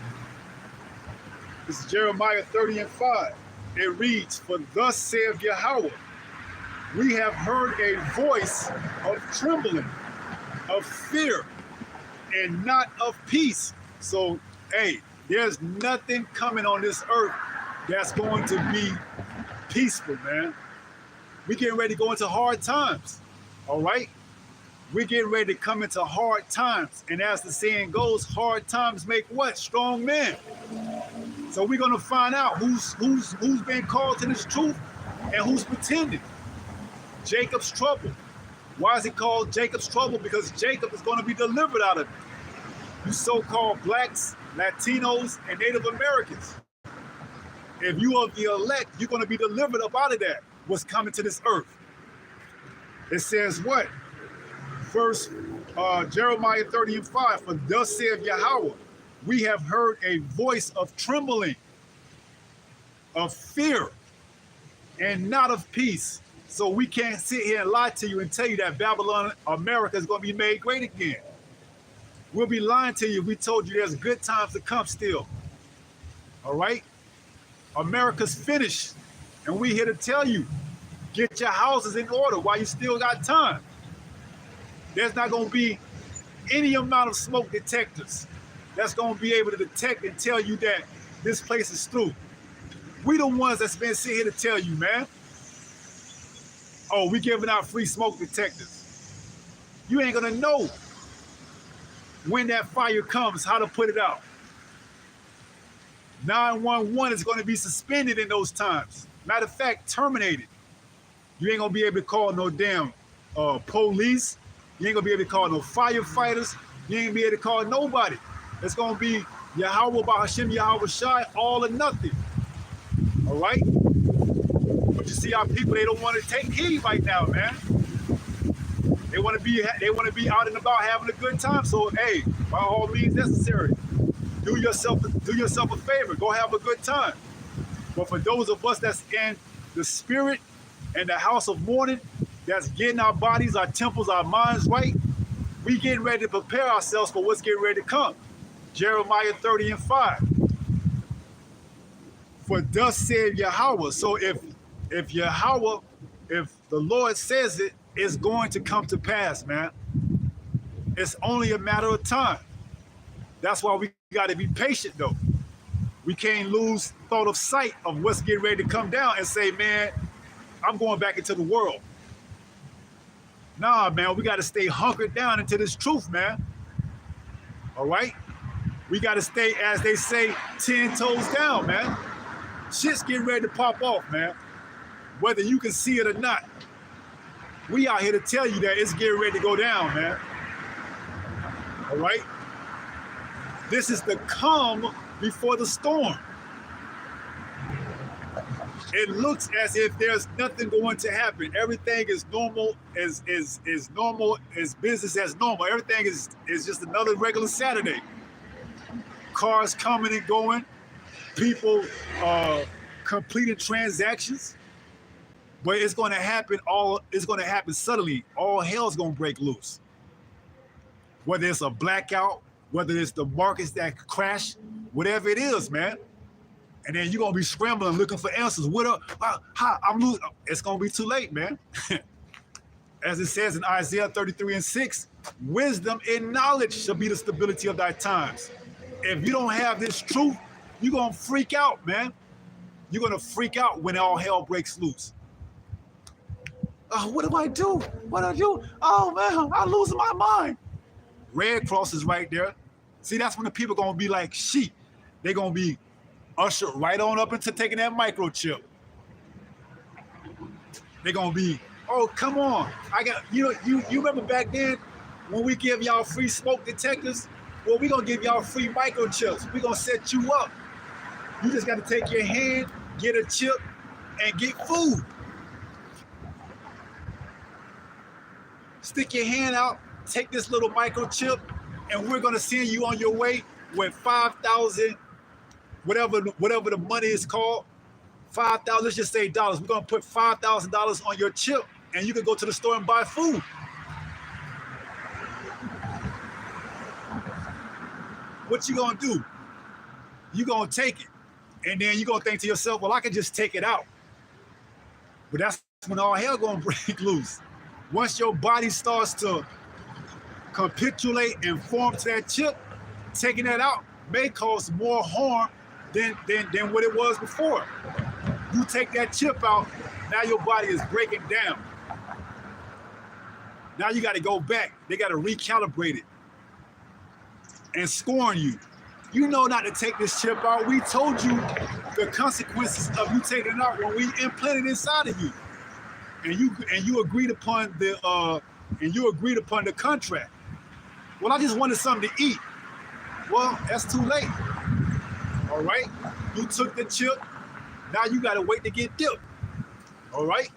This is Jeremiah 30 and 5. It reads, "For thus saith Yahweh, we have heard a voice of trembling, of fear, and not of peace." So, hey, there's nothing coming on this earth that's going to be peaceful, man. We're getting ready to go into hard times, all right? We're getting ready to come into hard times. And as the saying goes, hard times make what? Strong men. So we're gonna find out who's been called to this truth and who's pretending. Jacob's trouble. Why is it called Jacob's trouble? Because Jacob is going to be delivered out of it. You so-called blacks, Latinos, and Native Americans. If you are the elect, you're going to be delivered up out of that. What's coming to this earth? It says what? Verse Jeremiah 30:5. "For thus saith Yahweh, we have heard a voice of trembling, of fear, and not of peace." So we can't sit here and lie to you and tell you that Babylon, America, is going to be made great again. We'll be lying to you if we told you there's good times to come still. All right? America's finished. And we're here to tell you, get your houses in order while you still got time. There's not going to be any amount of smoke detectors that's going to be able to detect and tell you that this place is through. We the ones that's been sitting here to tell you, man. Oh, we giving out free smoke detectors. You ain't gonna know when that fire comes, how to put it out. 911 is gonna be suspended in those times. Matter of fact, terminated. You ain't gonna be able to call no damn police. You ain't gonna be able to call no firefighters. You ain't gonna be able to call nobody. It's gonna be Yahweh Bahashim Yahweh Shai, all or nothing. All right? But you see our people, they don't want to take heed right now, man. They want to be out and about having a good time. So hey, by all means necessary, do yourself a favor. Go have a good time. But for those of us that's in the spirit and the house of mourning, that's getting our bodies, our temples, our minds right, we getting ready to prepare ourselves for what's getting ready to come. Jeremiah 30:5. "For thus said Yahweh." So if Yahweh, if the Lord says it, it's going to come to pass, man. It's only a matter of time. That's why we got to be patient, though. We can't lose thought of sight of what's getting ready to come down and say, man, I'm going back into the world. Nah, man, we got to stay hunkered down into this truth, man. All right? We got to stay, as they say, 10 toes down, man. Shit's getting ready to pop off, man. Whether you can see it or not. We out here to tell you that it's getting ready to go down, man. All right? This is the calm before the storm. It looks as if there's nothing going to happen. Everything is normal, is normal, is business as normal. Everything is just another regular Saturday. Cars coming and going, people completing transactions. But it's going to happen suddenly. All hell's going to break loose. Whether it's a blackout, whether it's the markets that crash, whatever it is, man. And then you're going to be scrambling, looking for answers. I'm losing. It's going to be too late, man. As it says in Isaiah 33:6, wisdom and knowledge shall be the stability of thy times. If you don't have this truth, you're going to freak out, man. You're going to freak out when all hell breaks loose. What do I do? What do I do? Oh, man, I'm losing my mind. Red Cross is right there. See, that's when the people going to be like sheep. They're going to be ushered right on up into taking that microchip. They're going to be, oh, come on. You remember back then when we give y'all free smoke detectors? Well, we're going to give y'all free microchips. We're going to set you up. You just got to take your hand, get a chip, and get food. Stick your hand out, take this little microchip, and we're gonna send you on your way with 5,000, whatever the money is called, 5,000. Let's just say dollars. We're gonna put $5,000 on your chip, and you can go to the store and buy food. What you gonna do? You gonna take it. And then you're gonna think to yourself, well, I can just take it out. But that's when all hell gonna break loose. Once your body starts to capitulate and form to that chip, taking that out may cause more harm than what it was before. You take that chip out, now your body is breaking down. Now you got to go back. They got to recalibrate it and scorn you. You know not to take this chip out. We told you the consequences of you taking it out when we implanted inside of you, and you agreed upon the contract. Well, I just wanted something to eat. Well, that's too late. All right, you took the chip. Now you got to wait to get dipped. All right.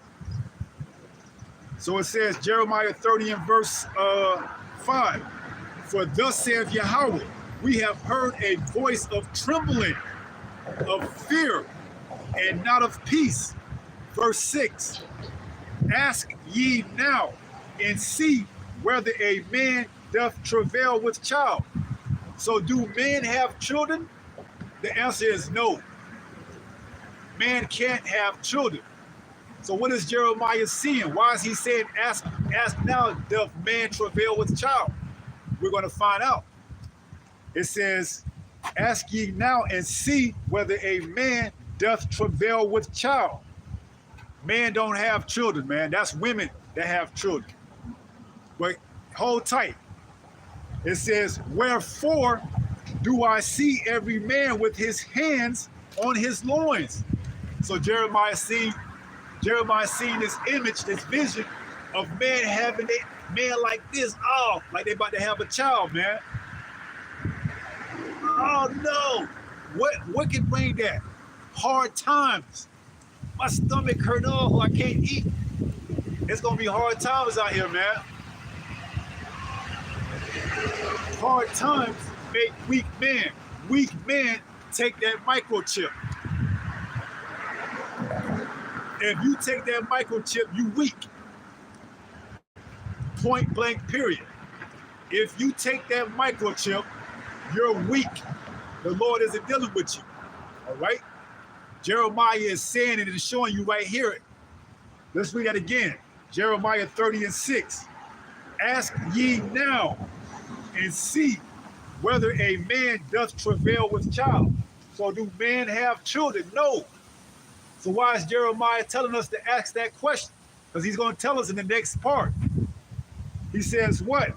So it says Jeremiah 30 and verse 5. For thus saith Yahweh, we have heard a voice of trembling, of fear, and not of peace. Verse 6. Ask ye now and see whether a man doth travail with child. So do men have children? The answer is no. Man can't have children. So what is Jeremiah seeing? Why is he saying, ask now, doth man travail with child? We're going to find out. It says, ask ye now and see whether a man doth travail with child. Man don't have children, man. That's women that have children. But hold tight. It says, wherefore do I see every man with his hands on his loins? So Jeremiah seen this image, this vision of man having a man like this, like they about to have a child, man. Oh no! What can bring that? Hard times. My stomach hurt off, I can't eat. It's gonna be hard times out here, man. Hard times make weak men. Weak men take that microchip. If you take that microchip, you weak. Point blank, period. If you take that microchip, you're weak. The Lord isn't dealing with you. All right? Jeremiah is saying it and showing you right here. Let's read that again. Jeremiah 30 and 6. Ask ye now and see whether a man doth travail with child. So do men have children? No. So why is Jeremiah telling us to ask that question? Because he's going to tell us in the next part. He says what?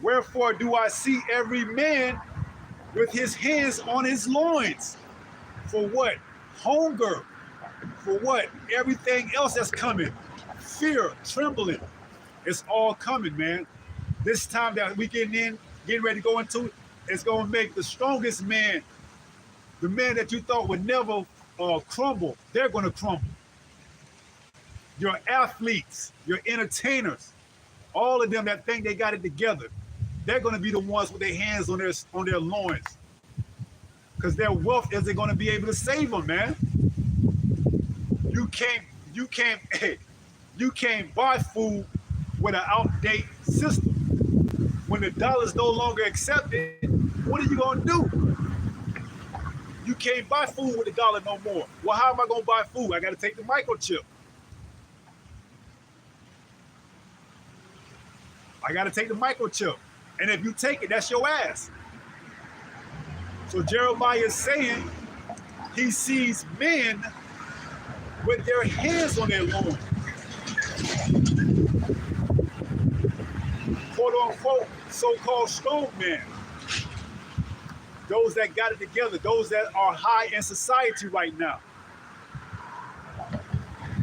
Wherefore do I see every man with his hands on his loins? For what? Hunger. For what? Everything else that's coming. Fear, trembling. It's all coming, man. This time that we getting ready to go into, it's going to make the strongest man, the man that you thought would never crumble, they're going to crumble. Your athletes, your entertainers, all of them that think they got it together, they're going to be the ones with their hands on their loins, because their wealth isn't going to be able to save them, man. You can't buy food with an outdated system. When the dollar's no longer accepted, what are you going to do? You can't buy food with a dollar no more. Well, how am I going to buy food? I got to take the microchip. I got to take the microchip. And if you take it, that's your ass. So Jeremiah is saying he sees men with their hands on their loins. Quote unquote, so-called strong men. Those that got it together, those that are high in society right now.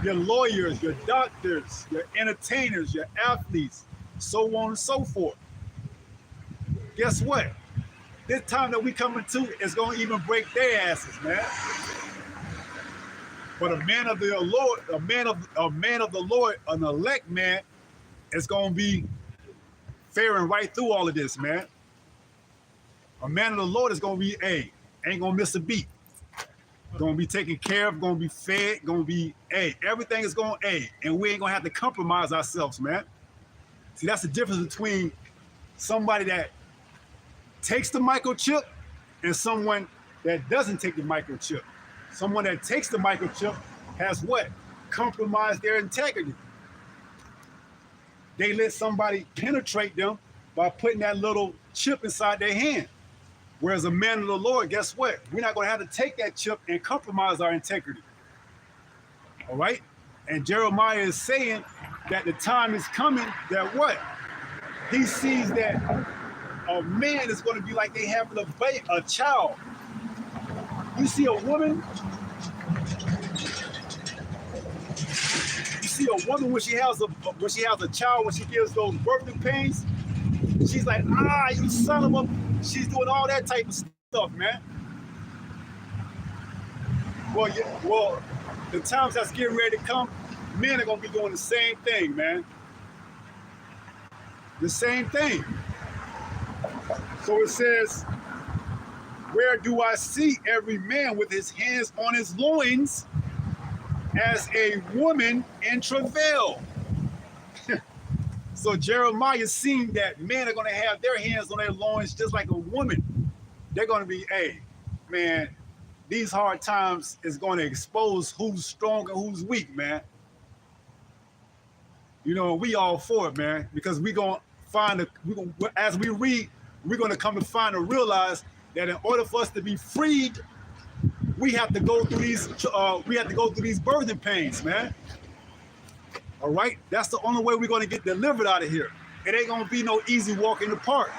Your lawyers, your doctors, your entertainers, your athletes, so on and so forth. Guess what? This time that we coming to is going to even break their asses, man. But a man of the Lord, a man of the Lord, an elect man, is going to be faring right through all of this, man. A man of the Lord is going to be, ain't going to miss a beat. Going to be taken care of, going to be fed, going to be, everything is going, and we ain't going to have to compromise ourselves, man. See, that's the difference between somebody that takes the microchip and someone that doesn't take the microchip. Someone that takes the microchip has what? Compromised their integrity. They let somebody penetrate them by putting that little chip inside their hand. Whereas a man of the Lord, guess what? We're not going to have to take that chip and compromise our integrity. All right? And Jeremiah is saying that the time is coming that what? He sees that a man is going to be like they having a child. You see a woman, when she has a child, when she gives those birthing pains, she's like, you son of a, she's doing all that type of stuff, man. Well, the times that's getting ready to come, men are gonna be doing the same thing, man. The same thing. So it says, where do I see every man with his hands on his loins as a woman in travail? So Jeremiah is seeing that men are going to have their hands on their loins just like a woman. They're going to be, hey, man, these hard times is going to expose who's strong and who's weak, man. You know, we all for it, man, because we're going to find, as we read, we're going to come to find and realize that in order for us to be freed, we have to go through these birthing pains, man. All right? That's the only way we're going to get delivered out of here. It ain't going to be no easy walk in the park.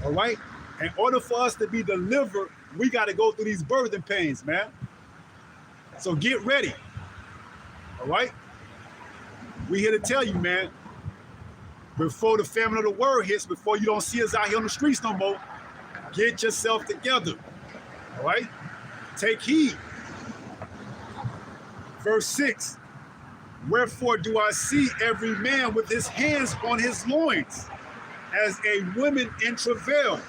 All right? In order for us to be delivered, we got to go through these birthing pains, man. So get ready. All right? We here to tell you, man, before the famine of the word hits, before you don't see us out here on the streets no more, get yourself together. All right? Take heed. Verse 6. Wherefore do I see every man with his hands on his loins, as a woman in travail,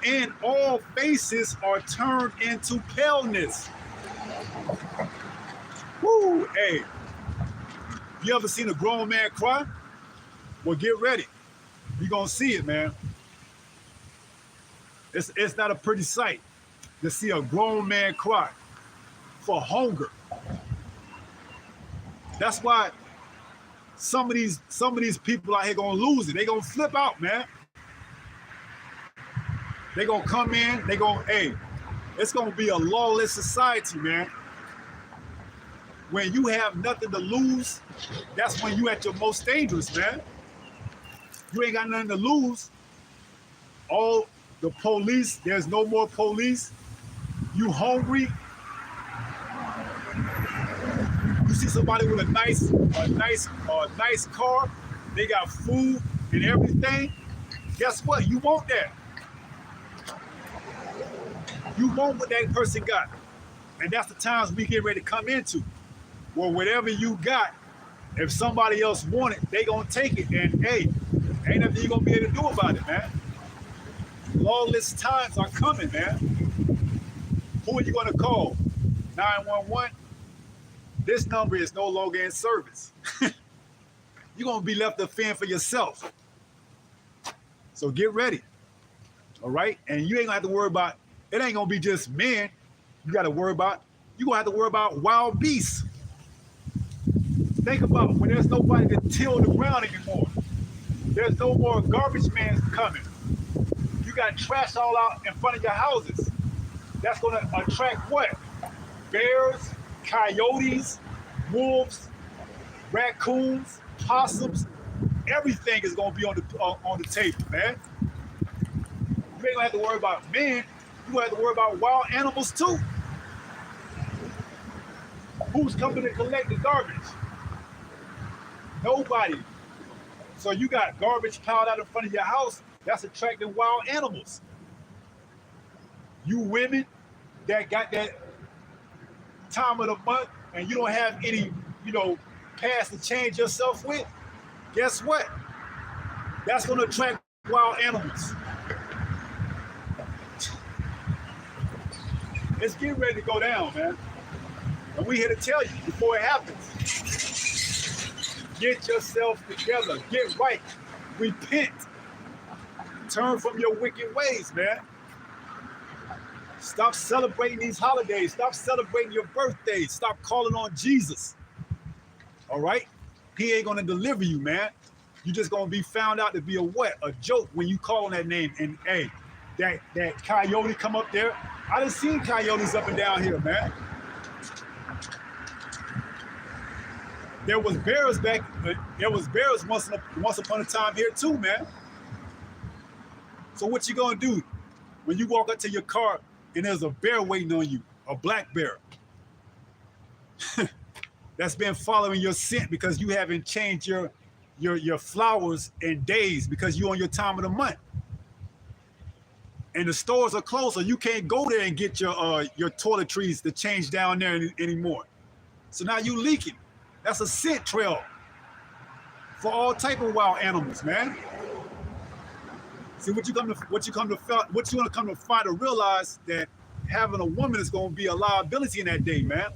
and all faces are turned into paleness. Woo! Hey, you ever seen a grown man cry? Well, get ready. You're gonna see it, man. It's not a pretty sight to see a grown man cry for hunger. That's why some of these people out here gonna lose it. They gonna flip out, man. They gonna come in. It's gonna be a lawless society, man. When you have nothing to lose, that's when you at your most dangerous, man. You ain't got nothing to lose. All the police, there's no more police. You hungry. You see somebody with a nice car, they got food and everything. Guess what? You want that. You want what that person got. And that's the times we get ready to come into. Well, whatever you got, if somebody else want it, they gonna take it. And hey, ain't nothing you gonna be able to do about it, man. Lawless times are coming, man. Who are you gonna call? 911? This number is no longer in service. You're gonna be left to fend for yourself. So get ready. All right? And you ain't gonna have to worry about, it ain't gonna be just men you're gonna have to worry about wild beasts. Think about when there's nobody to till the ground anymore. There's no more garbage men coming. You got trash all out in front of your houses. That's gonna attract what? Bears, coyotes, wolves, raccoons, possums. Everything is gonna be on the table, man. You ain't gonna have to worry about men. You gonna have to worry about wild animals too. Who's coming to collect the garbage? Nobody. So you got garbage piled out in front of your house. That's attracting wild animals. You women that got that time of the month and you don't have any, past to change yourself with, guess what? That's going to attract wild animals. It's getting ready to go down, man. And we're here to tell you before it happens. Get yourself together. Get right. Repent. Turn from your wicked ways, man. Stop celebrating these holidays. Stop celebrating your birthday. Stop calling on Jesus. All right? He ain't gonna deliver you, man. You just gonna be found out to be a what? A joke when you call on that name. And hey, that coyote come up there. I done seen coyotes up and down here, man. There was bears once upon a time here too, man. So what you gonna do when you walk up to your car and there's a bear waiting on you, a black bear that's been following your scent because you haven't changed your flowers in days because you're on your time of the month, and the stores are closed, so you can't go there and get your toiletries to change down there anymore. So now you leaking. That's a scent trail for all type of wild animals, man. See what you gonna come to find to realize that having a woman is gonna be a liability in that day, man.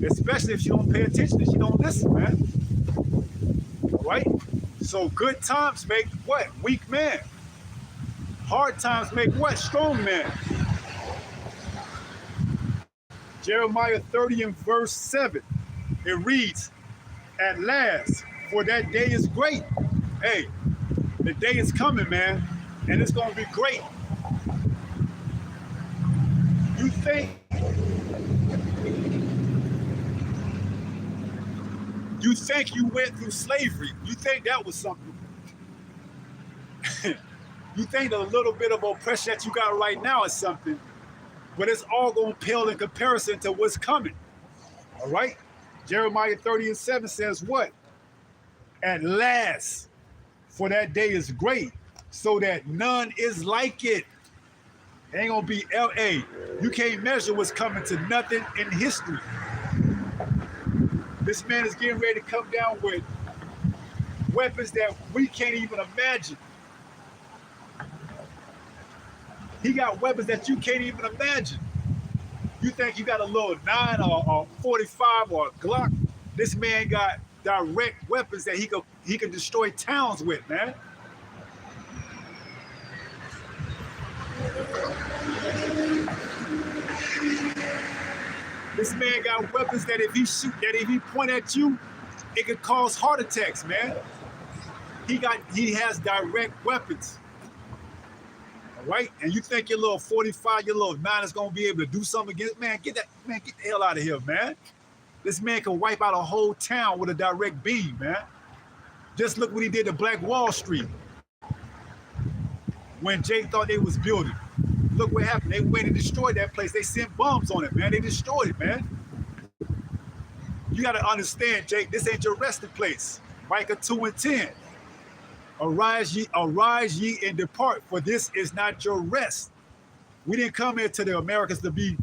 Especially if she don't pay attention, if she don't listen, man. All right. So good times make what? Weak man. Hard times make what? Strong man. Jeremiah 30 and verse 7. It reads, "At last, for that day is great." Hey, the day is coming, man, and it's gonna be great. You think you went through slavery? You think that was something? You think the little bit of oppression that you got right now is something, but it's all gonna pale in comparison to what's coming. All right? Jeremiah 30 and 7 says what? At last, for that day is great, so that none is like it. It ain't gonna be LA. You can't measure what's coming to nothing in history. This man is getting ready to come down with weapons that we can't even imagine. He got weapons that you can't even imagine. You think you got a little 9 or 45 or a Glock? This man got direct weapons that he could destroy towns with, man. This man got weapons that if he point at you, it could cause heart attacks, man. He has direct weapons. All right? And you think your little 45, your little 9 is gonna be able to do something against, man, get the hell out of here, man. This man can wipe out a whole town with a direct beam, man. Just look what he did to Black Wall Street when Jay thought they was building. Look what happened. They went and destroyed that place. They sent bombs on it, man. They destroyed it, man. You got to understand, Jake, this ain't your resting place. Micah 2 and 10. Arise ye and depart, for this is not your rest. We didn't come here to the Americans to be,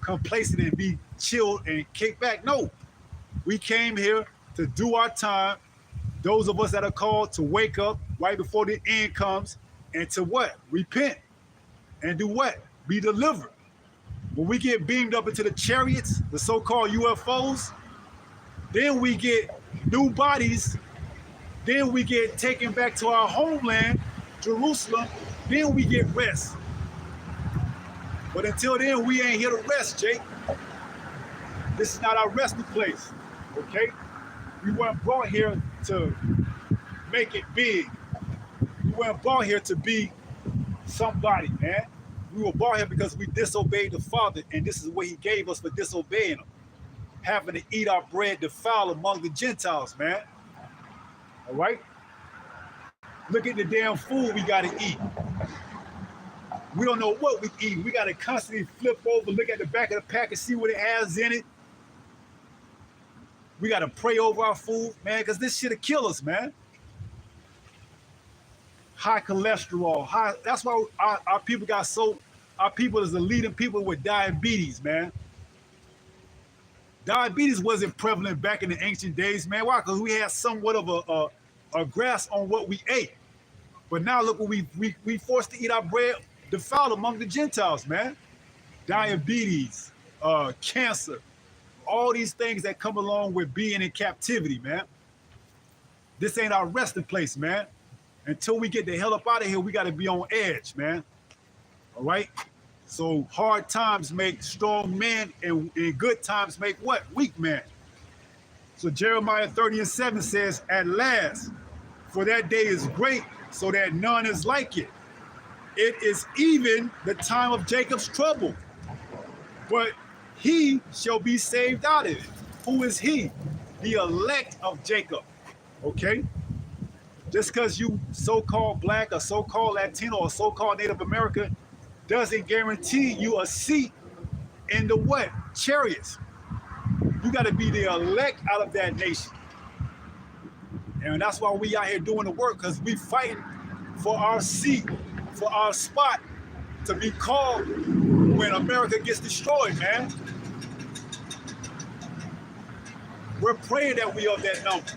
complacent and be chilled and kick back. No, we came here to do our time. Those of us that are called to wake up right before the end comes and to what? Repent and do what? Be delivered. When we get beamed up into the chariots, the so-called UFOs, then we get new bodies. Then we get taken back to our homeland, Jerusalem. Then we get rest. But until then, we ain't here to rest, Jake. This is not our resting place, okay? We weren't brought here to make it big. We weren't brought here to be somebody, man. We were brought here because we disobeyed the Father, and this is what he gave us for disobeying him. Having to eat our bread defiled among the Gentiles, man. All right? Look at the damn food we got to eat. We don't know what we eat. We got to constantly flip over, look at the back of the pack and see what it has in it. We got to pray over our food, man, because this shit'll kill us, man. High cholesterol, that's why our people our people is the leading people with diabetes, man. Diabetes wasn't prevalent back in the ancient days, man. Why? Because we had somewhat of a grasp on what we ate. But now look what we forced to eat our bread defiled among the Gentiles, man. Diabetes, cancer, all these things that come along with being in captivity, man. This ain't our resting place, man. Until we get the hell up out of here, we got to be on edge, man. All right? So hard times make strong men, and good times make what? Weak men. So Jeremiah 30:7 says, at last, for that day is great, so that none is like it. It is even the time of Jacob's trouble, but he shall be saved out of it. Who is he? The elect of Jacob. Okay? Just because you so-called black or so-called Latino or so-called Native American doesn't guarantee you a seat in the what? Chariots. You got to be the elect out of that nation. And that's why we out here doing the work, because we fighting for our seat, for our spot to be called when America gets destroyed, man. We're praying that we are that number.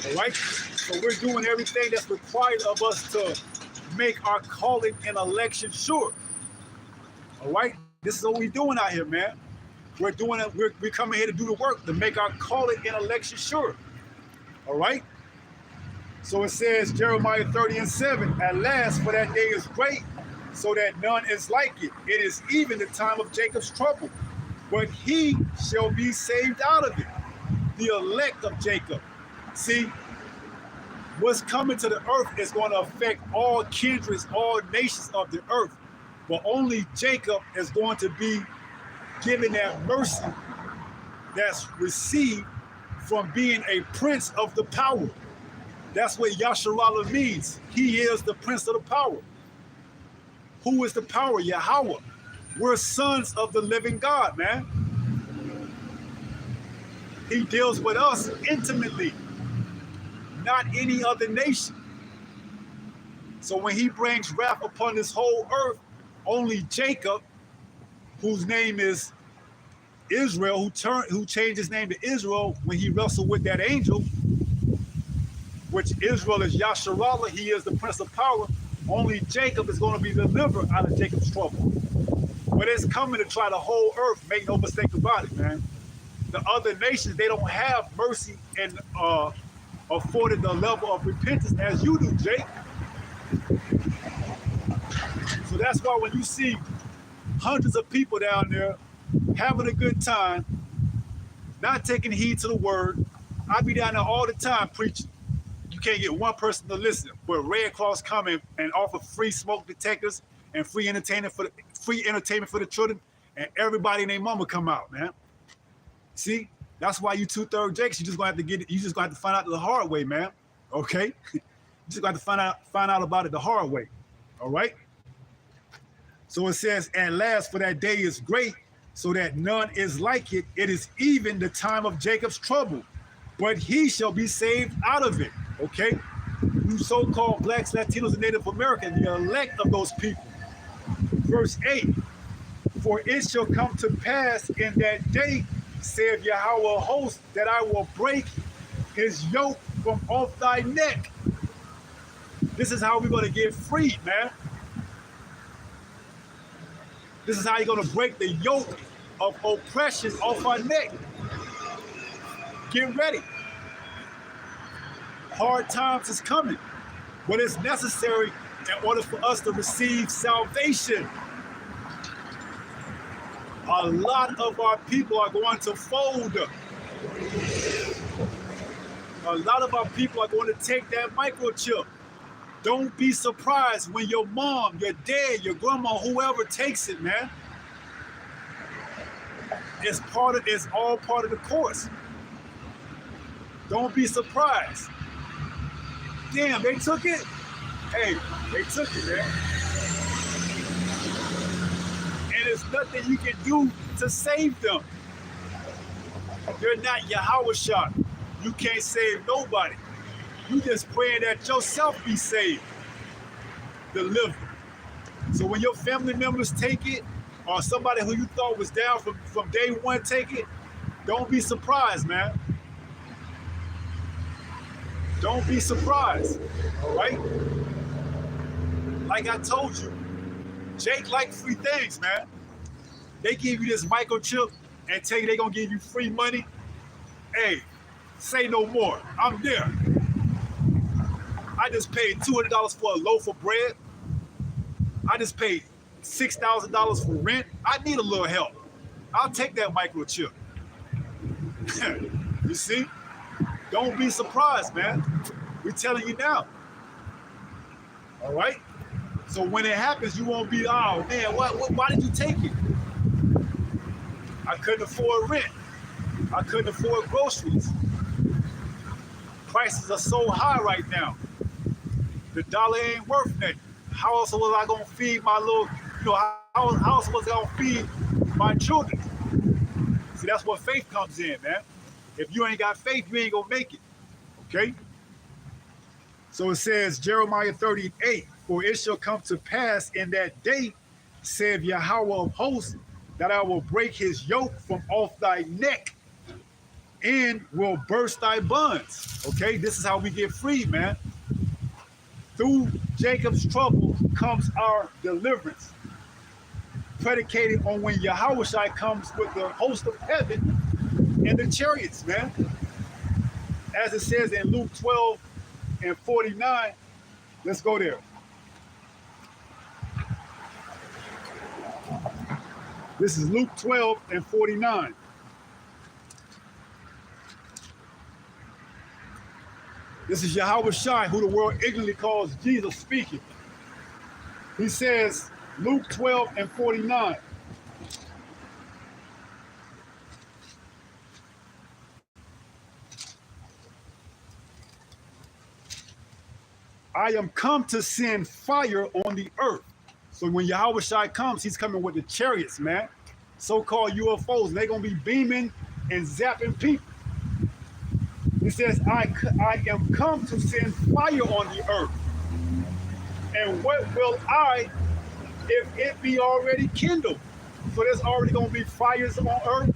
All right? So we're doing everything that's required of us to make our calling and election sure. All right? This is what we're doing out here, man. We're doing it. We're coming here to do the work to make our calling and election sure. All right? So it says, Jeremiah 30:7, at last, for that day is great, so that none is like it. It is even the time of Jacob's trouble, but he shall be saved out of it. The elect of Jacob. See, what's coming to the earth is going to affect all kindreds, all nations of the earth. But only Jacob is going to be given that mercy that's received from being a prince of the power. That's what Yasharallah means. He is the prince of the power. Who is the power? Yahweh. We're sons of the living God, man. He deals with us intimately, not any other nation. So when he brings wrath upon this whole earth, only Jacob, whose name is Israel, who changed his name to Israel when he wrestled with that angel, which Israel is Yasharallah, he is the prince of power. Only Jacob is going to be delivered out of Jacob's trouble. But it's coming to try the whole earth, make no mistake about it, man. The other nations, they don't have mercy and afforded the level of repentance as you do, Jake. So that's why when you see hundreds of people down there having a good time, not taking heed to the word, I be down there all the time preaching. You can't get one person to listen. Where Red Cross come and offer free smoke detectors and free entertainment for the children, and everybody and their mama come out, man. See, that's why you 2/3 Jakes. You just gonna have to get it. You just gonna have to find out the hard way, man. Okay, you just gonna have to find out about it the hard way. All right. So it says, at last, for that day is great, so that none is like it. It is even the time of Jacob's trouble, but he shall be saved out of it. Okay, you so-called blacks, Latinos, and Native Americans, the elect of those people. Verse 8, for it shall come to pass in that day, saith Yahweh of hosts, that I will break his yoke from off thy neck. This is how we're going to get freed, man. This is how you're going to break the yoke of oppression off our neck. Get ready. Hard times is coming, but it's necessary in order for us to receive salvation. A lot of our people are going to fold. A lot of our people are going to take that microchip. Don't be surprised when your mom, your dad, your grandma, whoever takes it, man. It's all part of the course. Don't be surprised. Damn, they took it? Hey, they took it, man. And there's nothing you can do to save them. You're not Yahweh Shah. You can't save nobody. You just praying that yourself be saved, delivered. So when your family members take it, or somebody who you thought was down from day one take it, don't be surprised, man. Don't be surprised, all right? Like I told you, Jake like free things, man. They give you this microchip and tell you they're gonna give you free money. Hey, say no more, I'm there. I just paid $200 for a loaf of bread. I just paid $6,000 for rent. I need a little help. I'll take that microchip. You see? Don't be surprised, man. We're telling you now. All right? So when it happens, you won't be, oh man, why did you take it? I couldn't afford rent. I couldn't afford groceries. Prices are so high right now. The dollar ain't worth nothing. How else was I gonna feed my little, how else was I gonna feed my children? See, that's where faith comes in, man. If you ain't got faith, you ain't gonna make it. Okay? So it says, Jeremiah 38, for it shall come to pass in that day, saith Yahweh of hosts, that I will break his yoke from off thy neck and will burst thy bonds. Okay, this is how we get free, man. Through Jacob's trouble comes our deliverance, predicated on when Yahushua comes with the host of heaven and the chariots, man. As it says in Luke 12 and 49, let's go there. This is Luke 12 and 49. This is Yahushua, who the world ignorantly calls Jesus, speaking. He says, Luke 12 and 49. I am come to send fire on the earth. So when Yahushua comes, he's coming with the chariots, man. So-called UFOs. They're going to be beaming and zapping people. He says, I am come to send fire on the earth. And what will I, if it be already kindled? So there's already going to be fires on earth.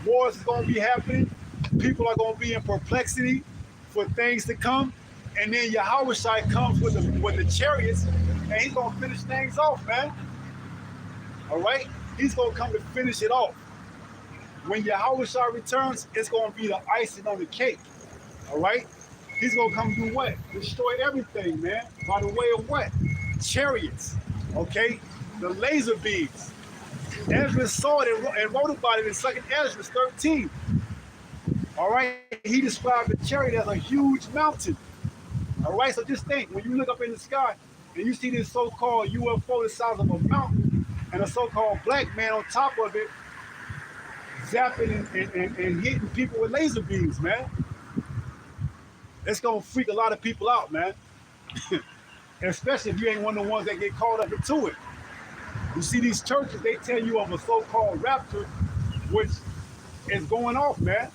Wars is going to be happening. People are going to be in perplexity for things to come. And then Yahushua comes with the chariots, and he's going to finish things off, man. All right? He's going to come to finish it off. When Yahushua returns, it's going to be the icing on the cake. All right? He's going to come do what? Destroy everything, man. By the way of what? Chariots. Okay? The laser beams. Ezra saw it and wrote about it in 2nd Ezra 13. All right? He described the chariot as a huge mountain. All right? So just think, when you look up in the sky and you see this so-called UFO the size of a mountain and a so-called black man on top of it zapping and hitting people with laser beams, man. It's going to freak a lot of people out, man. Especially if you ain't one of the ones that get caught up into it. You see these churches, they tell you of a so-called rapture, which is going off, man.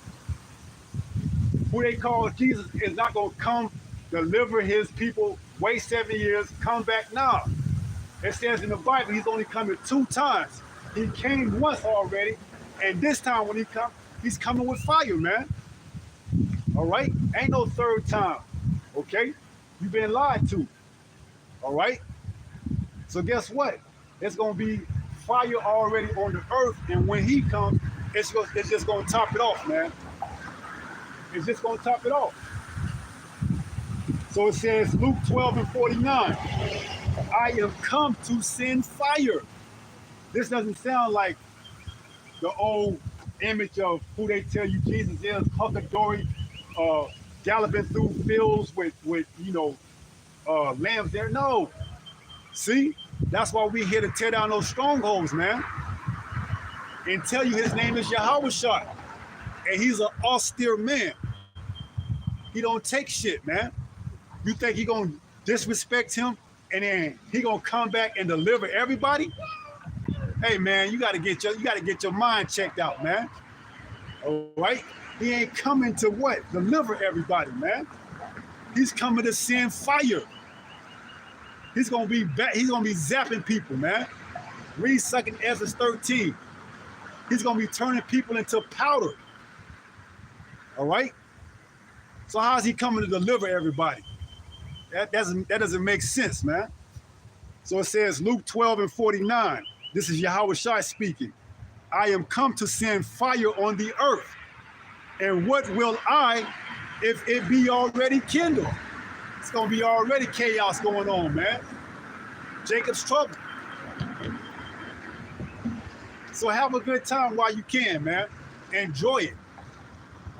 Who they call Jesus is not going to come deliver his people, wait 7 years, come back now. It says in the Bible, he's only coming 2 times. He came once already, and this time when he comes, he's coming with fire, man. All right? Ain't no 3rd time, okay? You've been lied to, all right? So guess what? It's going to be fire already on the earth, and when he comes, it's just going to top it off, man. It's just going to top it off. So it says, Luke 12 and 49, I am come to send fire. This doesn't sound like the old image of who they tell you Jesus is, hunky-dory, galloping through fields with lambs there. No. See? That's why we're here to tear down those strongholds, man. And tell you his name is Yahushua. And he's an austere man. He don't take shit, man. You think he gonna disrespect him and then he gonna come back and deliver everybody? Hey man, you gotta get your mind checked out, man. All right? He ain't coming to what? Deliver everybody, man. He's coming to send fire. He's gonna be zapping people, man. Read 2nd Ezra 13. He's gonna be turning people into powder. All right? So how's he coming to deliver everybody? That doesn't make sense, man. So it says Luke 12 and 49. This is Yahushua speaking. I am come to send fire on the earth. And what will I if it be already kindled? It's going to be already chaos going on, man. Jacob's trouble. So have a good time while you can, man. Enjoy it.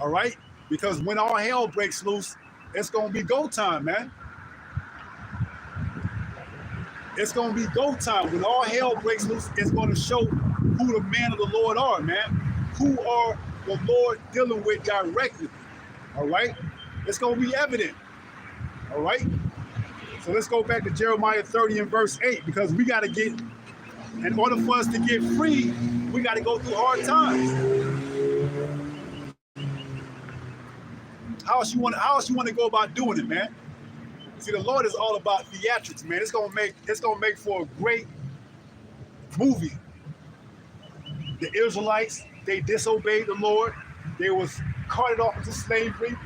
All right? Because when all hell breaks loose, it's going to be go time, man. It's going to be go time. When all hell breaks loose, it's going to show who the man of the Lord are, man. Who are the Lord dealing with directly. All right? It's going to be evident. All right? So let's go back to Jeremiah 30 and verse 8, because we got to get, in order for us to get free, we got to go through hard times. How else you want to go about doing it, man? See, the Lord is all about theatrics, man. It's gonna make for a great movie. The Israelites, they disobeyed the Lord. They was carted off into slavery.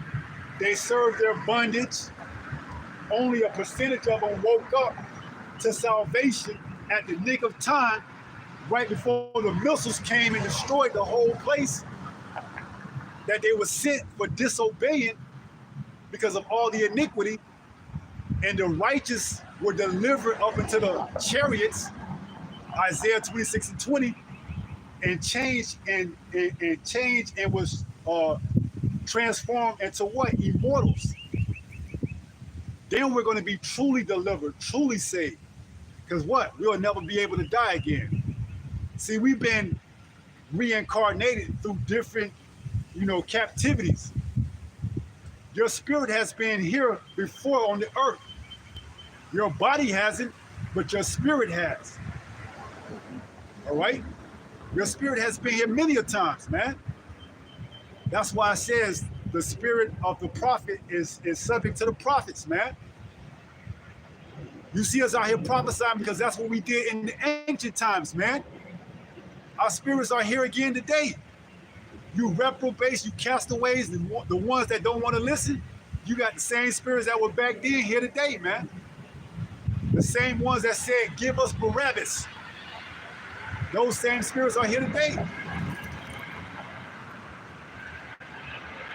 They served their bondage. Only a percentage of them woke up to salvation at the nick of time, right before the missiles came and destroyed the whole place that they were sent for disobeying because of all the iniquity. And the righteous were delivered up into the chariots, Isaiah 26 and 20, and changed and was transformed into what? Immortals. Then we're going to be truly delivered, truly saved. Because what? We'll never be able to die again. See, we've been reincarnated through different, captivities. Your spirit has been here before on the earth. Your body hasn't, but your spirit has. All right? Your spirit has been here many a times, man. That's why it says the spirit of the prophet is subject to the prophets, man. You see us out here prophesying because that's what we did in the ancient times, man. Our spirits are here again today. You reprobates, you castaways, the ones that don't want to listen, you got the same spirits that were back then here today, man. The same ones that said, give us Barabbas. Those same spirits are here today.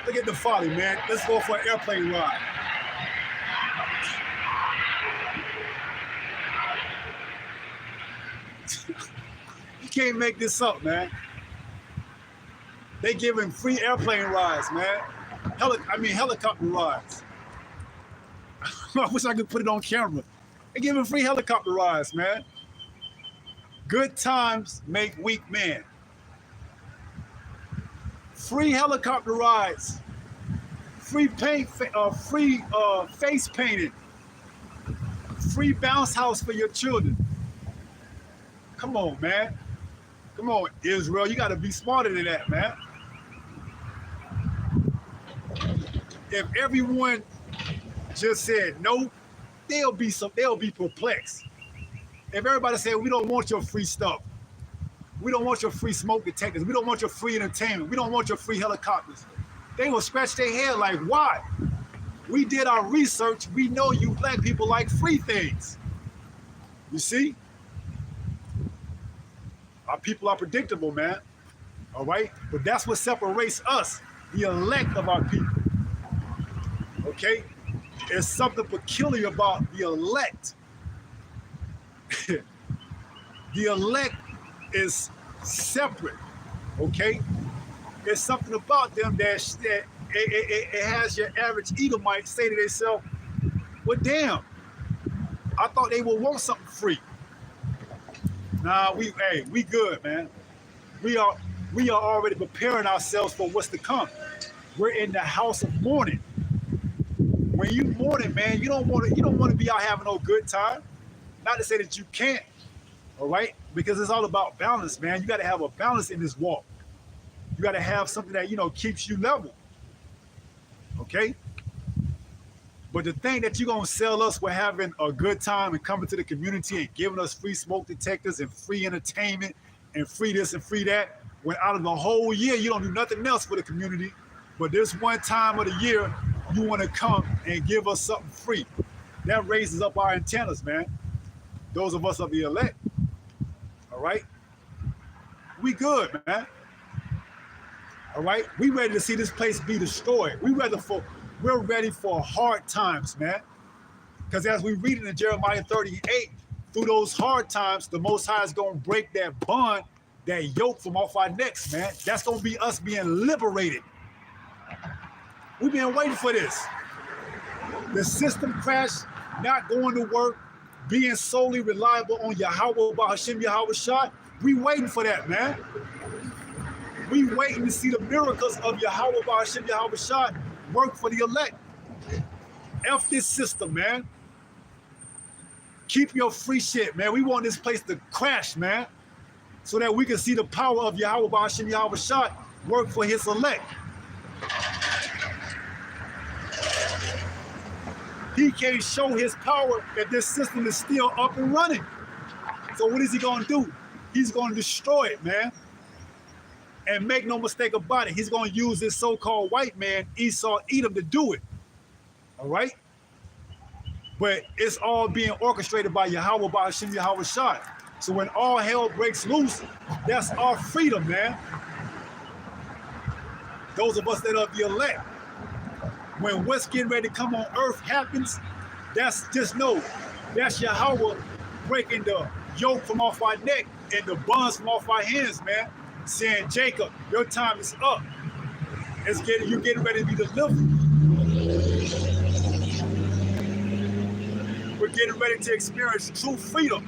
Look at the folly, man. Let's go for an airplane ride. You can't make this up, man. They giving free airplane rides, man. Helicopter rides. I wish I could put it on camera. They giving free helicopter rides, man. Good times make weak men. Free helicopter rides. Free paint, free face painting. Free bounce house for your children. Come on, man. Come on, Israel. You got to be smarter than that, man. If everyone just said no, they'll be perplexed. If everybody said, we don't want your free stuff, we don't want your free smoke detectors, we don't want your free entertainment, we don't want your free helicopters, they will scratch their head like, why? We did our research. We know you black people like free things. You see? Our people are predictable, man. All right? But that's what separates us, the elect of our people. Okay? There's something peculiar about the elect. The elect is separate. Okay? There's something about them that it has your average Edomite say to themselves, well, damn, I thought they would want something free. Nah, we good, man. We are already preparing ourselves for what's to come. We're in the house of mourning. When you mourning, man, you don't want to be out having no good time. Not to say that you can't, all right? Because it's all about balance, man. You got to have a balance in this walk. You got to have something that keeps you level. Okay? But the thing that you're going to sell us for having a good time and coming to the community and giving us free smoke detectors and free entertainment and free this and free that, when out of the whole year, you don't do nothing else for the community. But this one time of the year, you want to come and give us something free. That raises up our antennas, man. Those of us of the elect. All right? We good, man. All right? We ready to see this place be destroyed. We're ready for hard times, man. Because as we read in Jeremiah 38, through those hard times, the Most High is going to break that bond that yoke from off our necks, man. That's gonna be us being liberated. We've been waiting for this. The system crash, not going to work, being solely reliable on Yahweh Bahashim Yahweh Shah. We waiting for that, man. We waiting to see the miracles of Yahweh Bahashim Yahweh Shah work for the elect. F this system, man. Keep your free shit, man. We want this place to crash, man, so that we can see the power of Yahweh Bahashim Yahweh Shah work for his elect. He can't show his power if this system is still up and running. So what is he gonna do? He's gonna destroy it, man. And make no mistake about it, he's gonna use this so-called white man, Esau Edom, to do it. All right? But it's all being orchestrated by Yahweh Bahashim Yahweh Shah. So when all hell breaks loose, that's our freedom, man. Those of us that are the elect. When what's getting ready to come on earth happens, that's just know, that's Yahweh breaking the yoke from off our neck and the bonds from off our hands, man. Saying, Jacob, your time is up. You're getting ready to be delivered. We're getting ready to experience true freedom.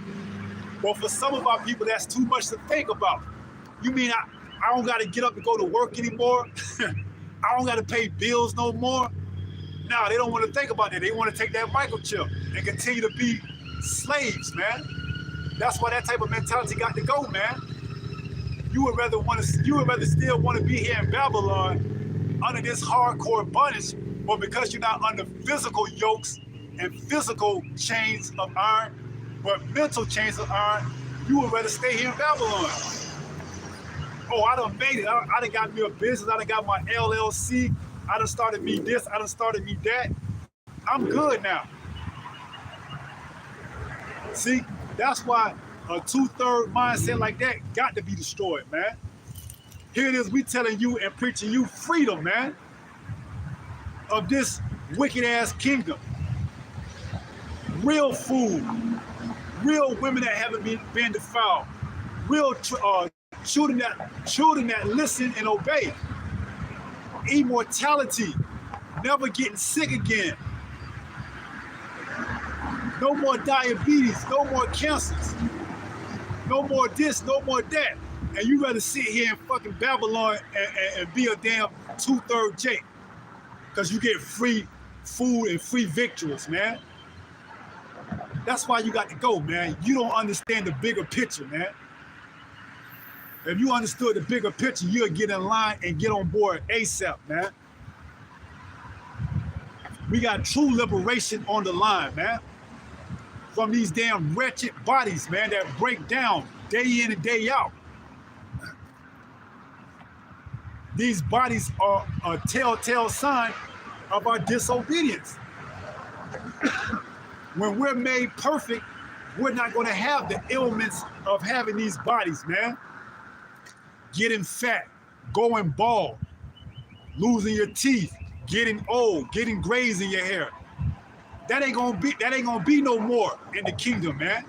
But for some of our people, that's too much to think about. You mean I don't got to get up and go to work anymore? I don't got to pay bills no more? No, they don't want to think about that. They want to take that microchip and continue to be slaves, man. That's why that type of mentality got to go, man. You would rather still want to be here in Babylon under this hardcore bondage, but because you're not under physical yokes and physical chains of iron, but mental chains of iron, you would rather stay here in Babylon. Oh, I done made it. I done got me a business. I done got my LLC. I done started me this. I done started me that. I'm good now. See, that's why a 2/3 mindset like that got to be destroyed, man. Here it is, we telling you and preaching you freedom, man, of this wicked ass kingdom. Real food, real women that haven't been defiled, real children that listen and obey. Immortality, never getting sick again. No more diabetes, no more cancers, no more this, no more that. And you rather sit here in fucking Babylon and be a damn 2/3 Jake, because you get free food and free victuals, man. That's why you got to go, man. You don't understand the bigger picture, man. If you understood the bigger picture, you'll get in line and get on board ASAP, man. We got true liberation on the line, man. From these damn wretched bodies, man, that break down day in and day out. These bodies are a telltale sign of our disobedience. When we're made perfect, we're not going to have the ailments of having these bodies, man. Getting fat, going bald, losing your teeth, getting old, getting grays in your hair. That ain't gonna be no more in the kingdom, man.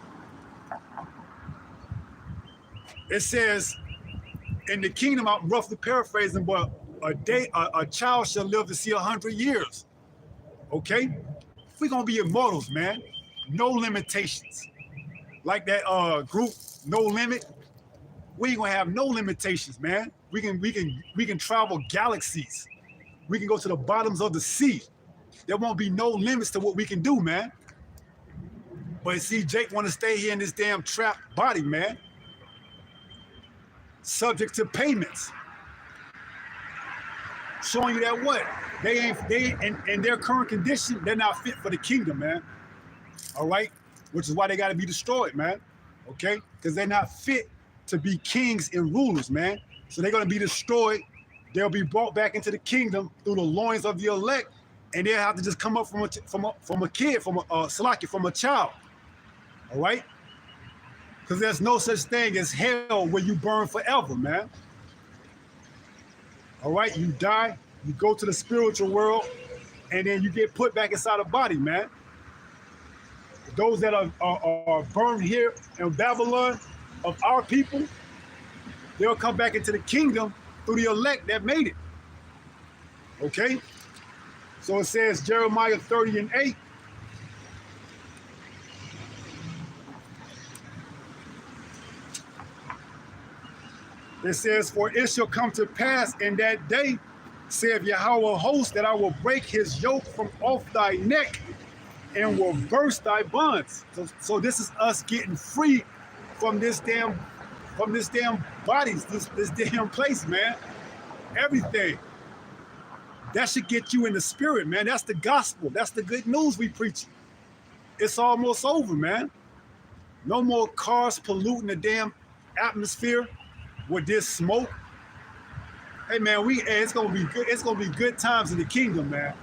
It says in the kingdom, I'm roughly paraphrasing, but a child shall live to see 100 years. Okay? We're gonna be immortals, man. No limitations. Like that group, No Limit. We ain't gonna have no limitations, man. We can travel galaxies. We can go to the bottoms of the sea. There won't be no limits to what we can do, man. But see, Jake want to stay here in this damn trapped body, man. Subject to payments. Showing you that what? They in their current condition, they're not fit for the kingdom, man. All right? Which is why they gotta be destroyed, man. Okay? Because they're not fit to be kings and rulers, man. So they're gonna be destroyed. They'll be brought back into the kingdom through the loins of the elect, and they'll have to just come up from a kid, from a child. All right? Because there's no such thing as hell where you burn forever, man. All right? You die, you go to the spiritual world, and then you get put back inside a body, man. Those that are burned here in Babylon, of our people, They'll come back into the kingdom through the elect that made it. Okay? So it says Jeremiah 30:8. It says, for it shall come to pass in that day, saith Yahweh of hosts, that I will break his yoke from off thy neck and will burst thy bonds. So this is us getting free from this damn bodies, this damn place, man. Everything. That should get you in the spirit, man. That's the gospel. That's the good news we preach. It's almost over, man. No more cars polluting the damn atmosphere with this smoke. Hey man, it's gonna be good. It's gonna be good times in the kingdom, man.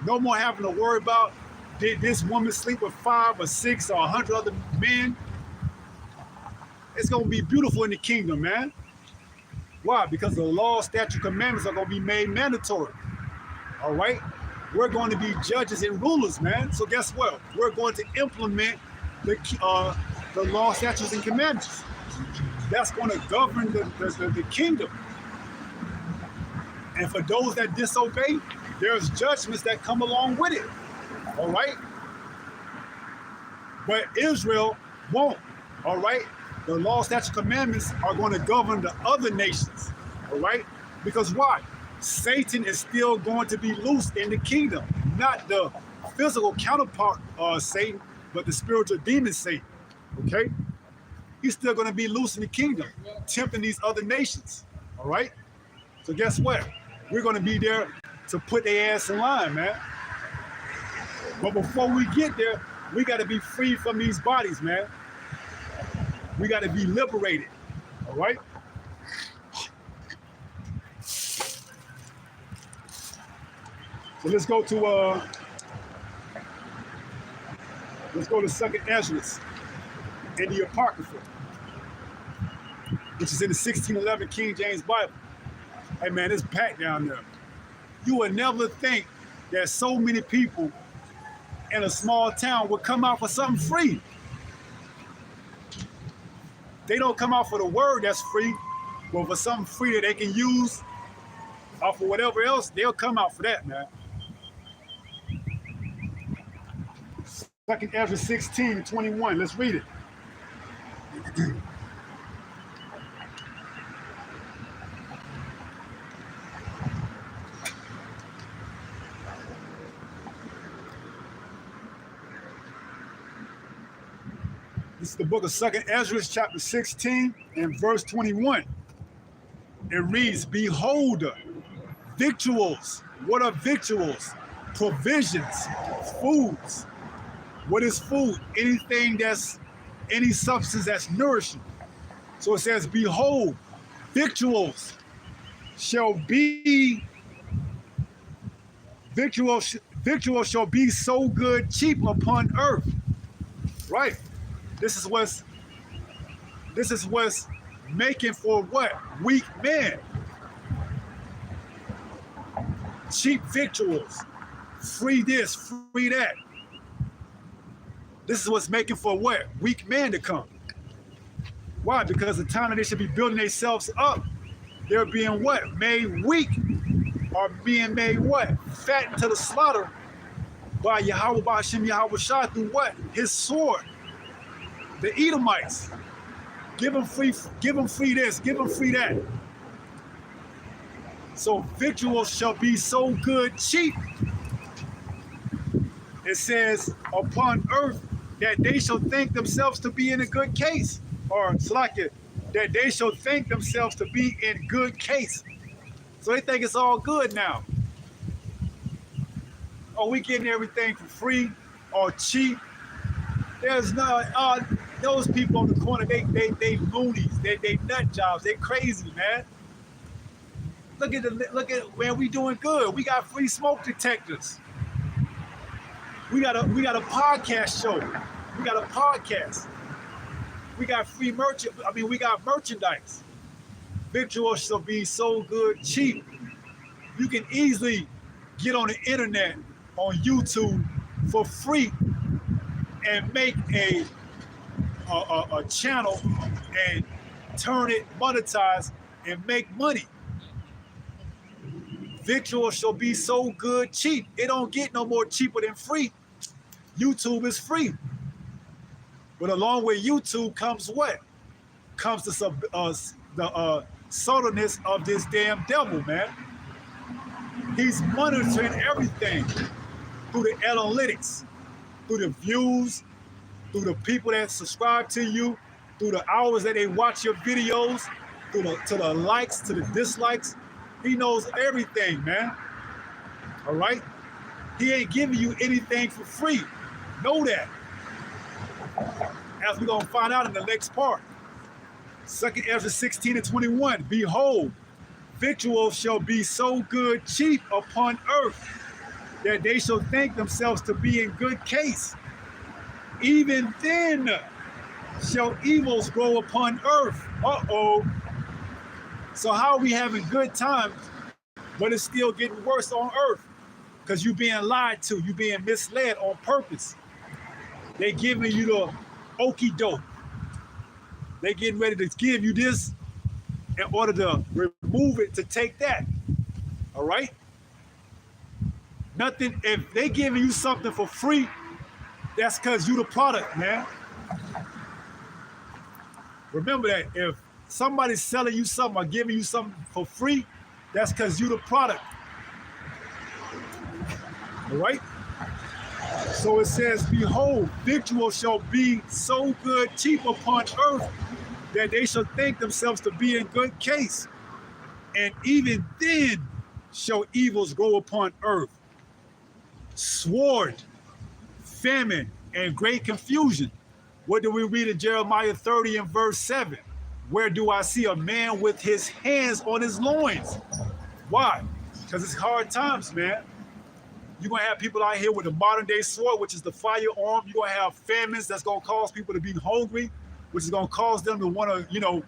No more having to worry about did this woman sleep with 5 or 6 or 100 other men. It's gonna be beautiful in the kingdom, man. Why? Because the law, statute, commandments are gonna be made mandatory. All right? We're going to be judges and rulers, man. So guess what? We're going to implement the law, statutes, and commandments. That's going to govern the kingdom. And for those that disobey, there's judgments that come along with it. All right? But Israel won't. All right? The law, statute, commandments are going to govern the other nations. All right? Because why? Satan is still going to be loose in the kingdom. Not the physical counterpart of Satan, but the spiritual demon Satan. Okay? He's still going to be loose in the kingdom, tempting these other nations. All right? So guess what? We're going to be there to put their ass in line, man. But before we get there, we got to be free from these bodies, man. We got to be liberated. All right? So let's go to 2nd Ezra in the Apocrypha, which is in the 1611 King James Bible. Hey man, it's packed down there. You would never think that so many people in a small town would come out for something free. They don't come out for the word that's free, but for something free that they can use or for whatever else, they'll come out for that, man. 2nd Ezra 16:21. Let's read it. This is the book of 2nd Ezra, chapter 16, and verse 21. It reads, behold, victuals. What are victuals? Provisions, foods. What is food? Anything that's, any substance that's nourishing. So it says, behold, victuals shall be, victuals shall be so good, cheap upon earth. Right. This is what's making for what? Weak men. Cheap victuals. Free this, free that. This is what's making for what? Weak men to come. Why? Because the time that they should be building themselves up, they're being what? Made weak. Or being made what? Fattened to the slaughter by Yahweh, by Hashem Yahweh Shah through what? His sword. The Edomites. Give them free this, give them free that. So victuals shall be so good, cheap. It says, upon earth, that they shall think themselves to be in a good case. Or Slakia, that they shall think themselves to be in good case. So they think it's all good now. Oh, we getting everything for free or cheap. There's no, those people on the corner, they loonies, they nut jobs, they crazy, man. Look at man, we doing good. We got free smoke detectors. We got a podcast show. We got a podcast. We got free we got merchandise. Victuals shall be so good, cheap. You can easily get on the internet, on YouTube for free and make a channel and turn it, monetize, and make money. Victual shall be so good cheap. It don't get no more cheaper than free. YouTube is free. But along with YouTube comes what? Comes the subtleness of this damn devil, man. He's monitoring everything through the analytics, through the views, through the people that subscribe to you, through the hours that they watch your videos, to the likes, to the dislikes. He knows everything, man. All right? He ain't giving you anything for free. Know that. As we're going to find out in the next part. 2nd Ezra 16:21. Behold, victuals shall be so good cheap upon earth that they shall think themselves to be in good case. Even then shall evils grow upon earth. Uh-oh. So how are we having good times, but it's still getting worse on earth? Because you're being lied to, you're being misled on purpose. They giving you the okie doke. They getting ready to give you this in order to remove it to take that. All right? Nothing, if they giving you something for free, that's because you the product, man. Remember that. If somebody's selling you something or giving you something for free, that's because you the product. All right? So it says, behold, victual shall be so good cheap upon earth that they shall think themselves to be in good case. And even then shall evils grow upon earth. Sword, famine, and great confusion. What do we read in Jeremiah 30 and verse 7? Where do I see a man with his hands on his loins? Why? Because it's hard times, man. You're going to have people out here with the modern day sword, which is the firearm. You're going to have famines that's going to cause people to be hungry, which is going to cause them to want to,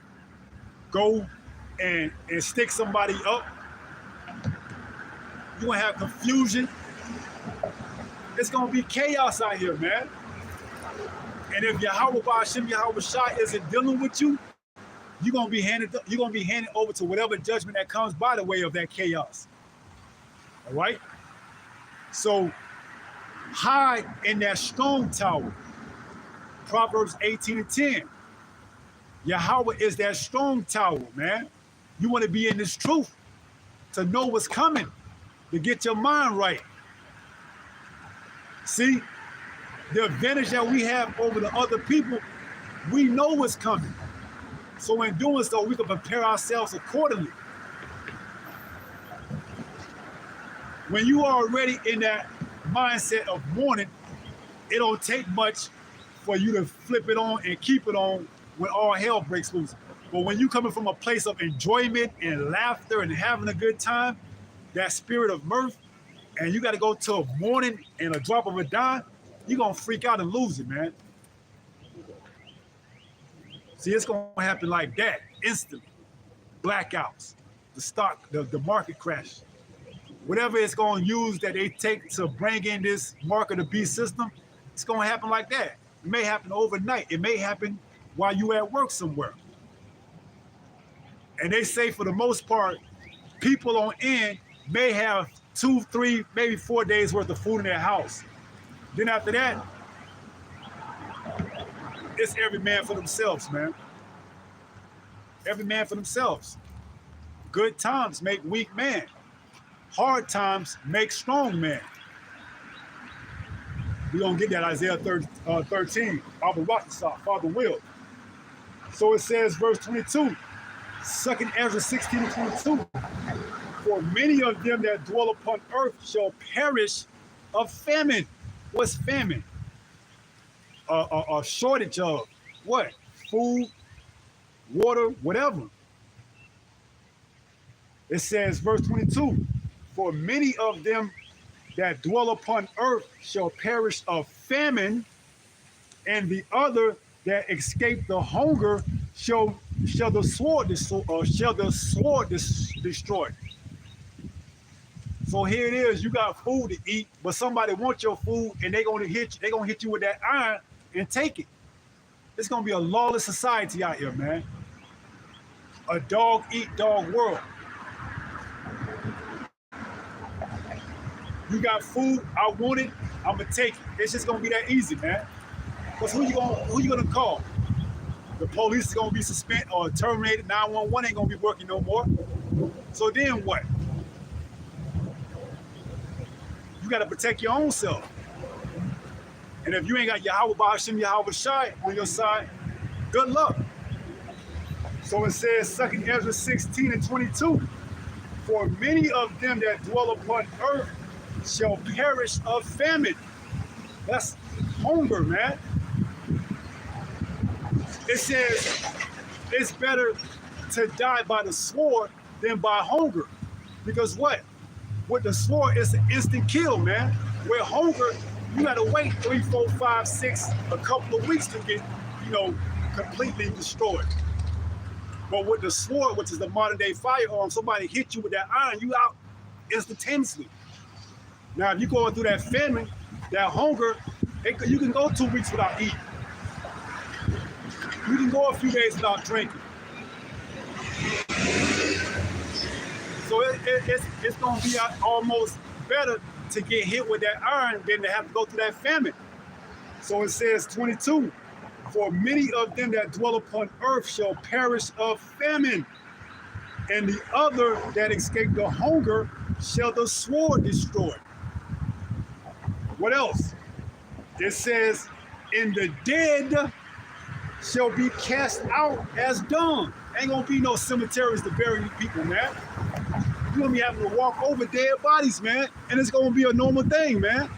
go and stick somebody up. You're going to have confusion. It's going to be chaos out here, man. And if Yahweh Ba'ashem Yahweh Shai isn't dealing with you, you're going to be handed over to whatever judgment that comes by the way of that chaos. All right? So hide in that strong tower. Proverbs 18:10. Yahweh is that strong tower, man. You want to be in this truth to know what's coming, to get your mind right. See, the advantage that we have over the other people, we know what's coming. So in doing so, we can prepare ourselves accordingly. When you are already in that mindset of mourning, it don't take much for you to flip it on and keep it on when all hell breaks loose. But when you coming from a place of enjoyment and laughter and having a good time, that spirit of mirth, and you got to go to a mourning and a drop of a dime, you're going to freak out and lose it, man. See, it's going to happen like that, instantly. Blackouts, the stock, the market crash. Whatever it's going to use that they take to bring in this mark of the beast system, it's going to happen like that. It may happen overnight. It may happen while you at work somewhere. And they say for the most part, people on end may have 2, 3, maybe 4 days worth of food in their house. Then after that, it's every man for themselves, man. Every man for themselves. Good times make weak man. Hard times make strong man. We're going to get that Isaiah 13. Abba Rakasah, Father will. So it says, verse 22, 2nd Ezra 16:22. For many of them that dwell upon earth shall perish of famine. What's famine? A shortage of what? Food, water, whatever. It says, verse 22, for many of them that dwell upon earth shall perish of famine, and the other that escape the hunger shall the sword destroy. So here it is, you got food to eat, but somebody wants your food and they're gonna hit you with that iron and take it. It's gonna be a lawless society out here, man. a dog eat dog world. You got food, I want it, I'm gonna take it. It's just gonna be that easy, man. Because who you gonna call? The police is gonna be suspended or terminated. 911 ain't gonna be working no more. So then what? You gotta protect your own self. And if you ain't got Yahweh Ba'ashem Yahweh Shai on your side, good luck. So it says, 2 Ezra 16 and 22, for many of them that dwell upon earth shall perish of famine. That's hunger, man. It says it's better to die by the sword than by hunger. Because what? With the sword, it's an instant kill, man. With hunger, you gotta wait 3, 4, 5, 6, a couple of weeks to get, completely destroyed. But with the sword, which is the modern day firearm, somebody hit you with that iron, you out instantaneously. Now, if you're going through that famine, that hunger, you can go 2 weeks without eating. You can go a few days without drinking. So it's going to be almost better to get hit with that iron than to have to go through that famine. So it says 22, for many of them that dwell upon earth shall perish of famine, and the other that escape the hunger shall the sword destroy. What else? It says, and the dead shall be cast out as dung. Ain't gonna be no cemeteries to bury people, man. You're gonna be having to walk over dead bodies, man, and it's gonna be a normal thing, man.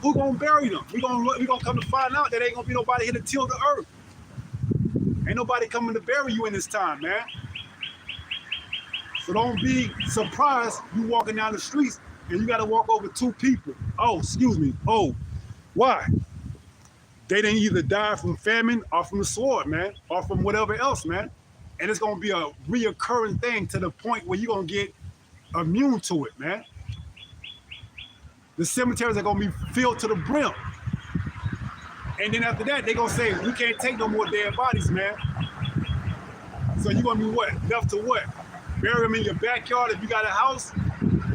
Who gonna bury them? We gonna come to find out that ain't gonna be nobody here to till the earth. Ain't nobody coming to bury you in this time, man. So don't be surprised you walking down the streets and you gotta walk over 2 people. Oh, excuse me. Oh, why? They didn't either die from famine or from the sword, man, or from whatever else, man. And it's gonna be a reoccurring thing to the point where you're gonna get immune to it, man. The cemeteries are gonna be filled to the brim. And then after that, they're gonna say, we can't take no more dead bodies, man. So you're gonna be what? Left to what? Bury them in your backyard if you got a house,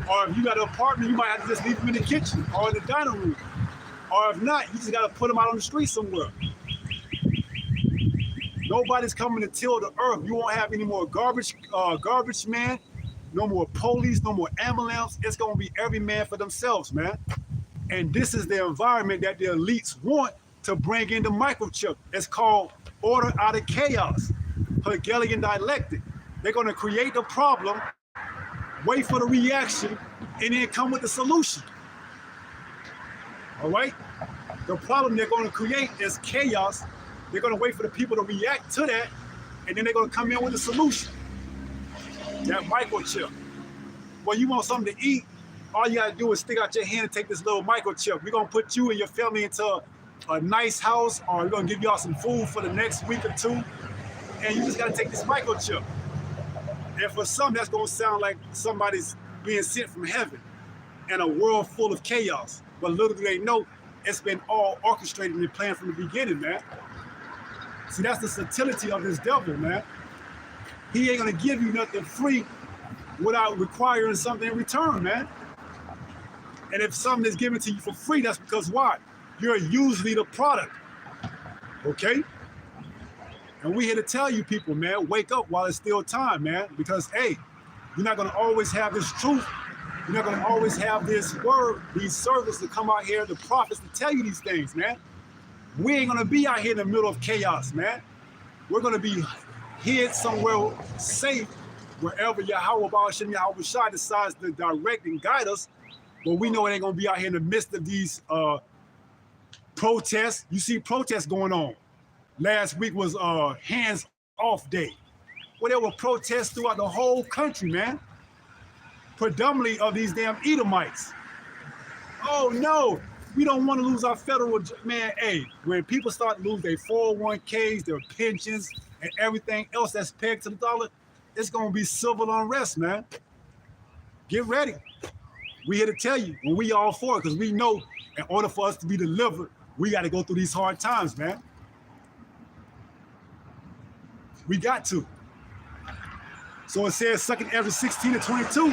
or if you got an apartment, you might have to just leave them in the kitchen or in the dining room. Or if not, you just gotta put them out on the street somewhere. Nobody's coming to till the earth. You won't have any more garbage man, no more police, no more ambulance. It's gonna be every man for themselves, man. And this is the environment that the elites want to bring in the microchip. It's called order out of chaos, Hegelian dialectic. They're gonna create the problem, wait for the reaction, and then come with the solution. All right? The problem they're gonna create is chaos. They're gonna wait for the people to react to that, and then they're gonna come in with a solution. That microchip. Well, you want something to eat, all you gotta do is stick out your hand and take this little microchip. We're gonna put you and your family into a nice house, or we're gonna give y'all some food for the next week or 2, and you just gotta take this microchip. And for some, that's gonna sound like somebody's being sent from heaven in a world full of chaos. But little do they know, it's been all orchestrated and planned from the beginning, man. See, that's the subtlety of this devil, man. He ain't gonna give you nothing free without requiring something in return, man. And if something is given to you for free, that's because why? You're usually the product, okay? And we're here to tell you people, man, wake up while it's still time, man. Because, hey, you're not gonna always have this truth. You're not gonna always have this word, these servants to come out here, the prophets to tell you these things, man. We ain't gonna be out here in the middle of chaos, man. We're gonna be hid somewhere safe, wherever Yahweh Ba'ashem Yahweh Shai decides to direct and guide us. But we know it ain't gonna be out here in the midst of these protests. You see protests going on. Last week was hands off day. Well, there were protests throughout the whole country, man. Predominantly of these damn Edomites. Oh no, we don't want to lose our federal, man. Hey, when people start to lose their 401ks, their pensions, and everything else that's pegged to the dollar, it's gonna be civil unrest, man. Get ready. We here to tell you, when we all for it, because we know in order for us to be delivered, we got to go through these hard times, man. We got to. So it says, 2 Ezra 16 and 22,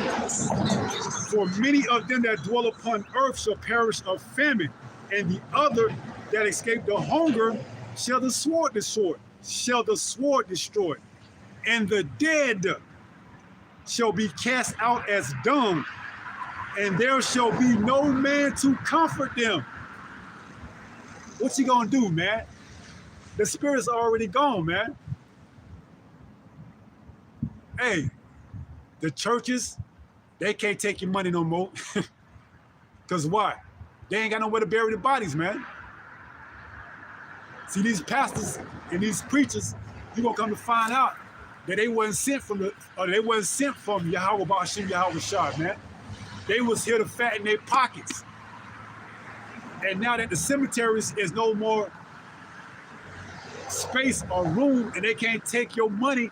for many of them that dwell upon earth shall perish of famine, and the other that escape the hunger shall the sword destroy, and the dead shall be cast out as dung, and there shall be no man to comfort them. What you gonna do, man? The spirit's already gone, man. Hey, the churches, they can't take your money no more. Because why? They ain't got nowhere to bury the bodies, man. See, these pastors and these preachers, you're gonna come to find out that they wasn't sent from Yahweh Ba'ashim Yahweh Shah, man. They was here to fatten their pockets. And now that the cemeteries is no more space or room, and they can't take your money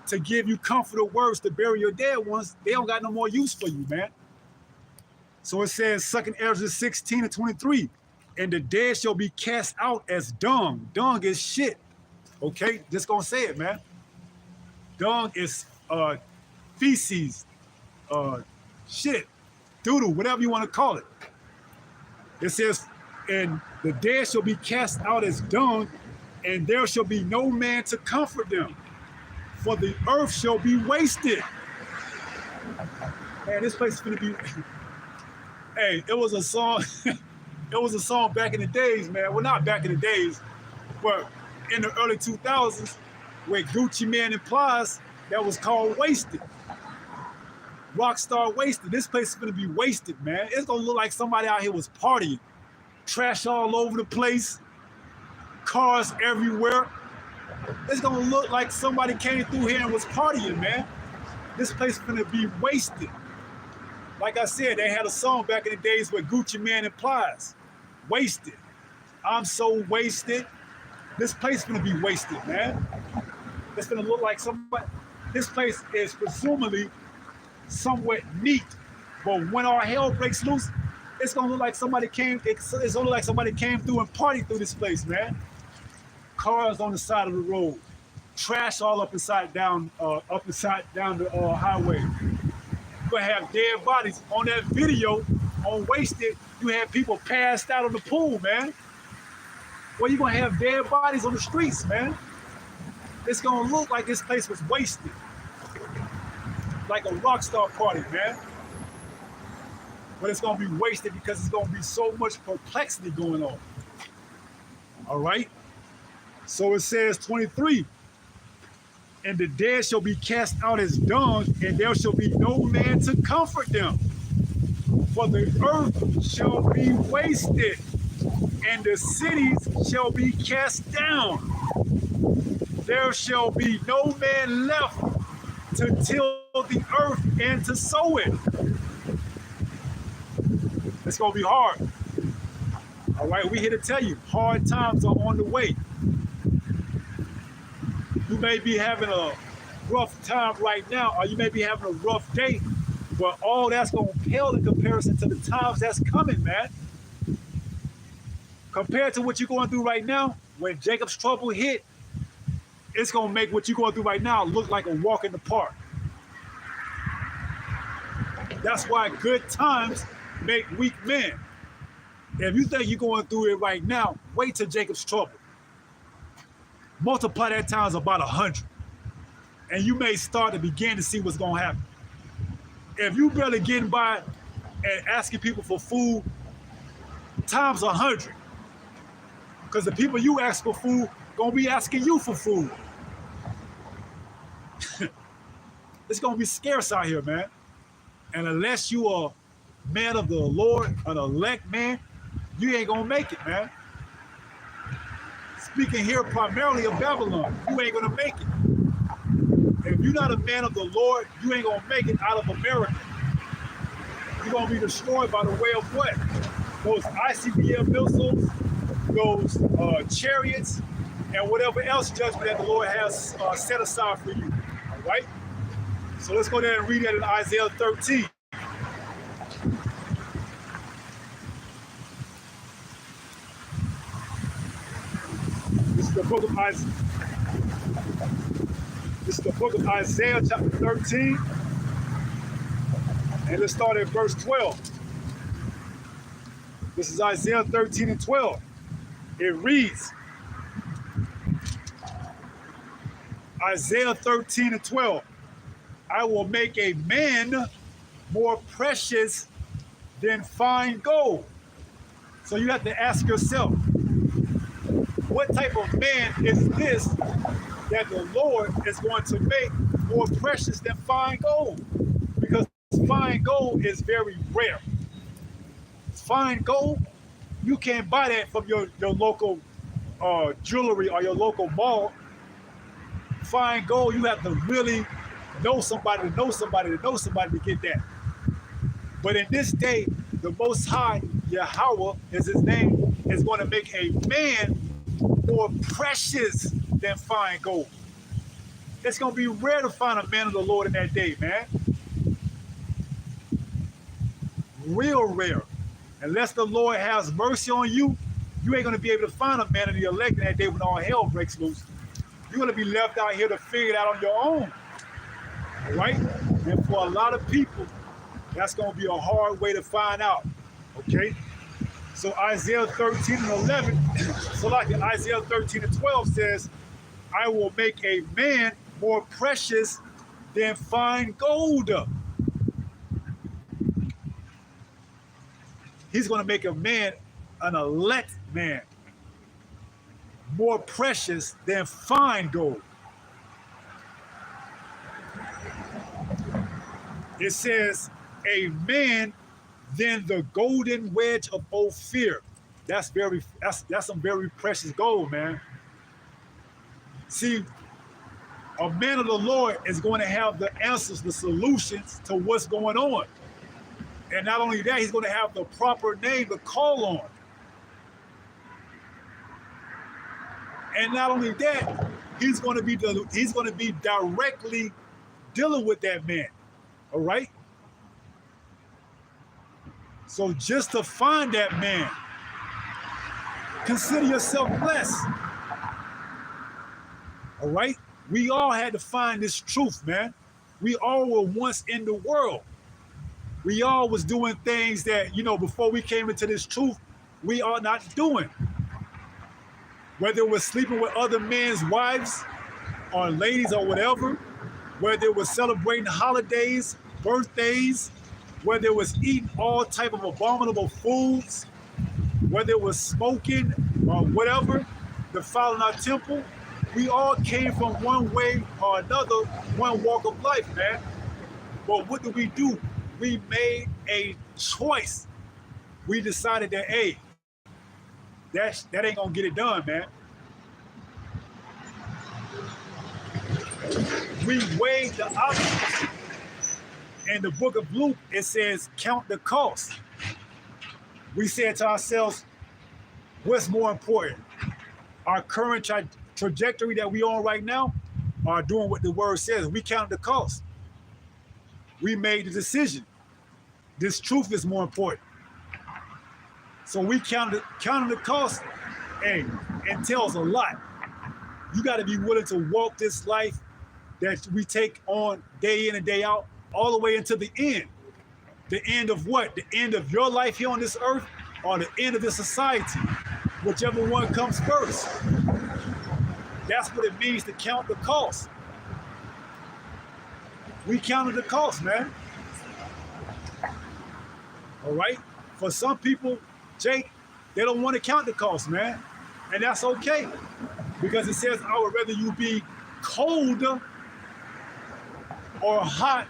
to give you comfortable words to bury your dead ones, they don't got no more use for you, man. So it says, 2 Ezra 16 and 23, and the dead shall be cast out as dung. Dung is shit. Okay, just gonna say it, man. Dung is feces, shit, doodle, whatever you want to call it. It says, and the dead shall be cast out as dung, and there shall be no man to comfort them, for the earth shall be wasted. Man, this place is gonna be. Hey, it was a song. It was a song back in the days, man. Well, not back in the days, but in the early 2000s, with Gucci Mane and Plies, that was called Wasted. Rockstar Wasted. This place is gonna be wasted, man. It's gonna look like somebody out here was partying. Trash all over the place, cars everywhere. It's gonna look like somebody came through here and was partying, man. This place is gonna be wasted. Like I said, they had a song back in the days with Gucci Mane and Plies. Wasted. I'm so wasted. This place is gonna be wasted, man. It's gonna look like somebody. This place is presumably somewhat neat, but when all hell breaks loose, it's gonna look like somebody came. It's gonna look like somebody came through and partied through this place, man. Cars on the side of the road, trash all up inside down the highway. You're gonna have dead bodies. On that video on Wasted, you had people passed out on the pool, man. Well, you're gonna have dead bodies on the streets, man. It's gonna look like this place was wasted, like a rock star party, man. But it's gonna be wasted because it's gonna be so much perplexity going on. All right. So it says 23, and the dead shall be cast out as dung, and there shall be no man to comfort them. For the earth shall be wasted, and the cities shall be cast down. There shall be no man left to till the earth and to sow it. It's gonna be hard. All right, we're here to tell you, hard times are on the way. You may be having a rough time right now, or you may be having a rough day, but all that's gonna pale in comparison to the times that's coming, man. Compared to what you're going through right now, when Jacob's trouble hit, it's gonna make what you're going through right now look like a walk in the park. That's why good times make weak men. If you think you're going through it right now, wait till Jacob's trouble. Multiply that times about 100, and you may start to begin to see what's gonna happen. If you barely getting by and asking people for food, times 100, because the people you ask for food gonna be asking you for food. It's gonna be scarce out here, man. And unless you are a man of the Lord, an elect man, you ain't gonna make it, man. Speaking here primarily of Babylon, you ain't gonna make it. If you're not a man of the Lord, you ain't gonna make it out of America. You're gonna be destroyed by the way of what? Those ICBM missiles, those chariots, and whatever else judgment that the Lord has set aside for you. All right? So let's go there and read that in Isaiah 13. This is the book of Isaiah. This This is the book of Isaiah, chapter 13. And let's start at verse 12. This is Isaiah 13 and 12. It reads, Isaiah 13 and 12, I will make a man more precious than fine gold. So you have to ask yourself, what type of man is this that the Lord is going to make more precious than fine gold? Because fine gold is very rare. Fine gold, you can't buy that from your local jewelry or your local mall. Fine gold, you have to really know somebody to know somebody to know somebody to get that. But in this day, the Most High, Yahweh is his name, is going to make a man more precious than fine gold. It's going to be rare to find a man of the Lord in that day, man. Real rare. Unless the Lord has mercy on you, you ain't going to be able to find a man of the elect in that day when all hell breaks loose. You're going to be left out here to figure it out on your own. All right? And for a lot of people, that's going to be a hard way to find out. Okay? So Isaiah 13 and 11, so like Isaiah 13 and 12 says, I will make a man more precious than fine gold. He's going to make a man, an elect man, more precious than fine gold. It says, a man than the golden wedge of Ophir. That's some very precious gold, man. See, a man of the Lord is going to have the answers, the solutions to what's going on. And not only that, he's going to have the proper name to call on. And not only that, he's going to be directly dealing with that man. All right? So just to find that man, consider yourself blessed. All right? We all had to find this truth, man. We all were once in the world. We all was doing things that, before we came into this truth, we are not doing. Whether it was sleeping with other men's wives or ladies or whatever, whether it was celebrating holidays, birthdays, whether it was eating all type of abominable foods, whether it was smoking or whatever, defiling our temple, we all came from one way or another, one walk of life, man. But what do? We made a choice. We decided that, hey, that ain't gonna get it done, man. We weighed the options. In the book of Luke, it says, count the cost. We said to ourselves, what's more important? Our current trajectory that we on right now, or doing what the word says? We counted the cost. We made the decision. This truth is more important. So we counted the cost, and it entails a lot. You got to be willing to walk this life that we take on day in and day out, all the way into the end. The end of what? The end of your life here on this earth, or the end of this society, whichever one comes first. That's what it means to count the cost. We counted the cost, man. All right? For some people, Jake, they don't want to count the cost, man. And that's okay. Because it says, I would rather you be cold or hot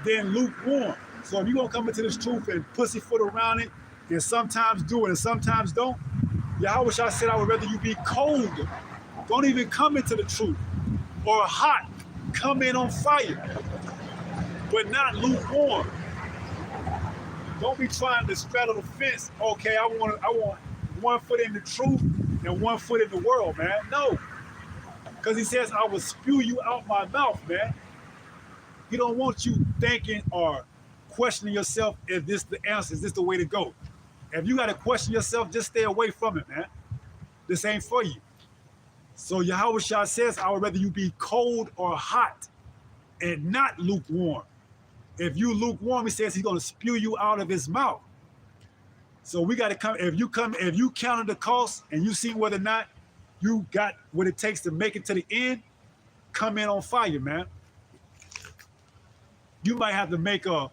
than lukewarm. So if you're going to come into this truth and pussyfoot around it, and sometimes do it and sometimes don't, Yahweh Shah said, I would rather you be cold. Don't even come into the truth. Or hot. Come in on fire. But not lukewarm. Don't be trying to straddle the fence. Okay, I want 1 foot in the truth and 1 foot in the world, man. No. Because he says, I will spew you out my mouth, man. He don't want you thinking or questioning yourself, is this the answer? Is this the way to go? If you got to question yourself, just stay away from it, man. This ain't for you. So Yahweh Shah says, I would rather you be cold or hot and not lukewarm. If you lukewarm, he says he's going to spew you out of his mouth. So we got to come, if you counted the cost and you see whether or not you got what it takes to make it to the end, come in on fire, man. You might have to make a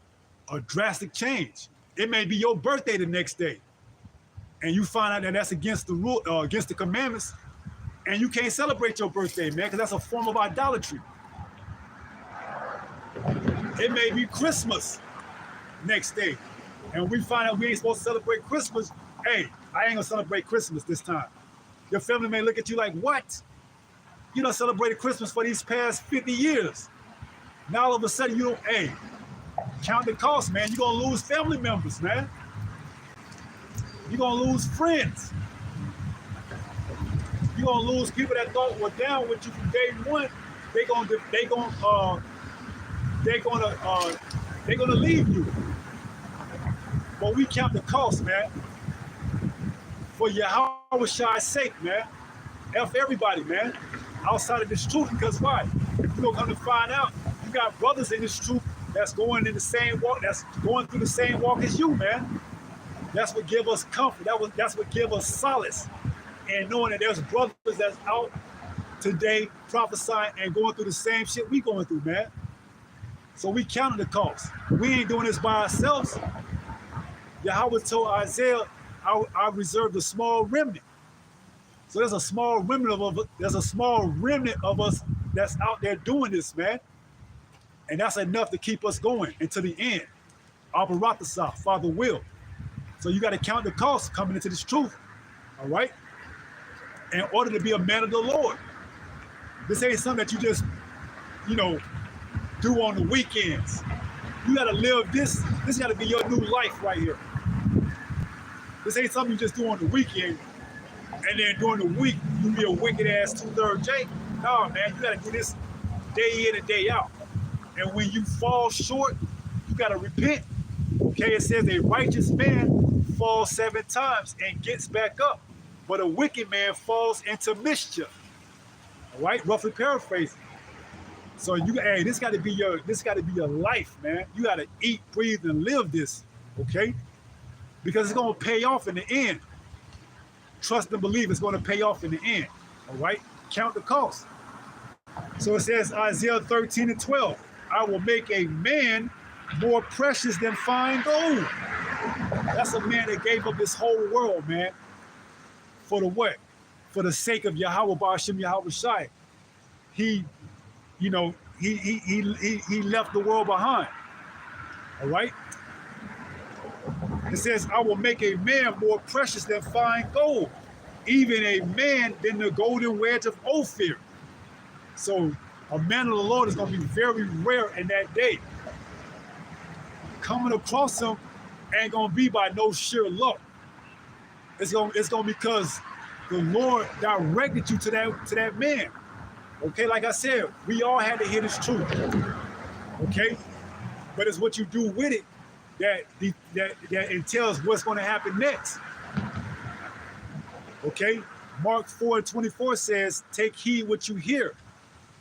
drastic change. It may be your birthday the next day, and you find out that that's against the rule, against the commandments, and you can't celebrate your birthday, man, because that's a form of idolatry. It may be Christmas next day, and we find out we ain't supposed to celebrate Christmas. Hey, I ain't gonna celebrate Christmas this time. Your family may look at you like, what? You done celebrated Christmas for these past 50 years. Now all of a sudden you don't, hey, count the cost, man. You're gonna lose family members, man. You're gonna lose friends. You're gonna lose people that thought were down with you from day one. They're gonna leave you. But we count the cost, man. For Yahweh Shai's sake, man. F everybody, man. Outside of this truth, because why? If you're gonna come to find out, you got brothers in this truth that's going in the same walk, that's going through the same walk as you, man. That's what give us comfort. That's what give us solace. And knowing that there's brothers that's out today prophesying and going through the same shit we going through, man. So we counted the cost. We ain't doing this by ourselves. Yahweh told Isaiah, I reserved a small remnant. So there's a small remnant of us that's out there doing this, man. And that's enough to keep us going until the end. Abarakasah, Father will. So you got to count the cost coming into this truth, all right? In order to be a man of the Lord. This ain't something that you just, do on the weekends. You got to live this. This got to be your new life right here. This ain't something you just do on the weekend, and then during the week, you be a wicked ass 2/3 J. No, man, you got to do this day in and day out. And when you fall short, you got to repent. Okay, it says a righteous man falls 7 times and gets back up, but a wicked man falls into mischief. All right, roughly paraphrasing. So this got to be your life, man. You got to eat, breathe, and live this. Okay, because it's gonna pay off in the end. Trust and believe it's gonna pay off in the end. All right, count the cost. So it says Isaiah 13:12. I will make a man more precious than fine gold. That's a man that gave up his whole world, man. For the what? For the sake of Yahweh Ba'ashem Yahweh Shai. He left the world behind. All right? It says, I will make a man more precious than fine gold, even a man than the golden wedge of Ophir. So a man of the Lord is going to be very rare in that day. Coming across him ain't going to be by no sheer luck. It's going to be because the Lord directed you to that man. Okay, like I said, we all had to hear this truth. Okay? But it's what you do with it that entails what's going to happen next. Okay? Mark 4:24 says, take heed what you hear.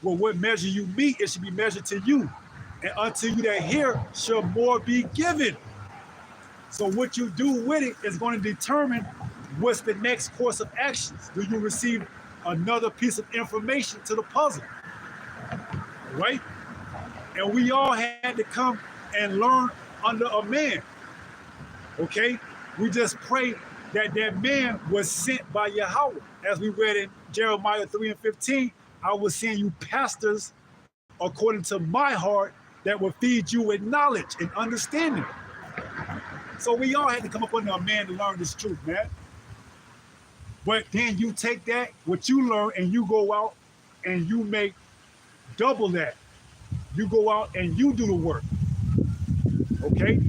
Well, what measure you meet, it should be measured to you. And unto you that hear shall more be given. So what you do with it is going to determine what's the next course of actions. Do you receive another piece of information to the puzzle? Right? And we all had to come and learn under a man. Okay? We just pray that man was sent by Yahweh. As we read in Jeremiah 3:15, I will send you pastors according to my heart that will feed you with knowledge and understanding. So we all had to come up under a man to learn this truth, man. But then you take that, what you learn, and you go out and you make double that. You go out and you do the work. Okay?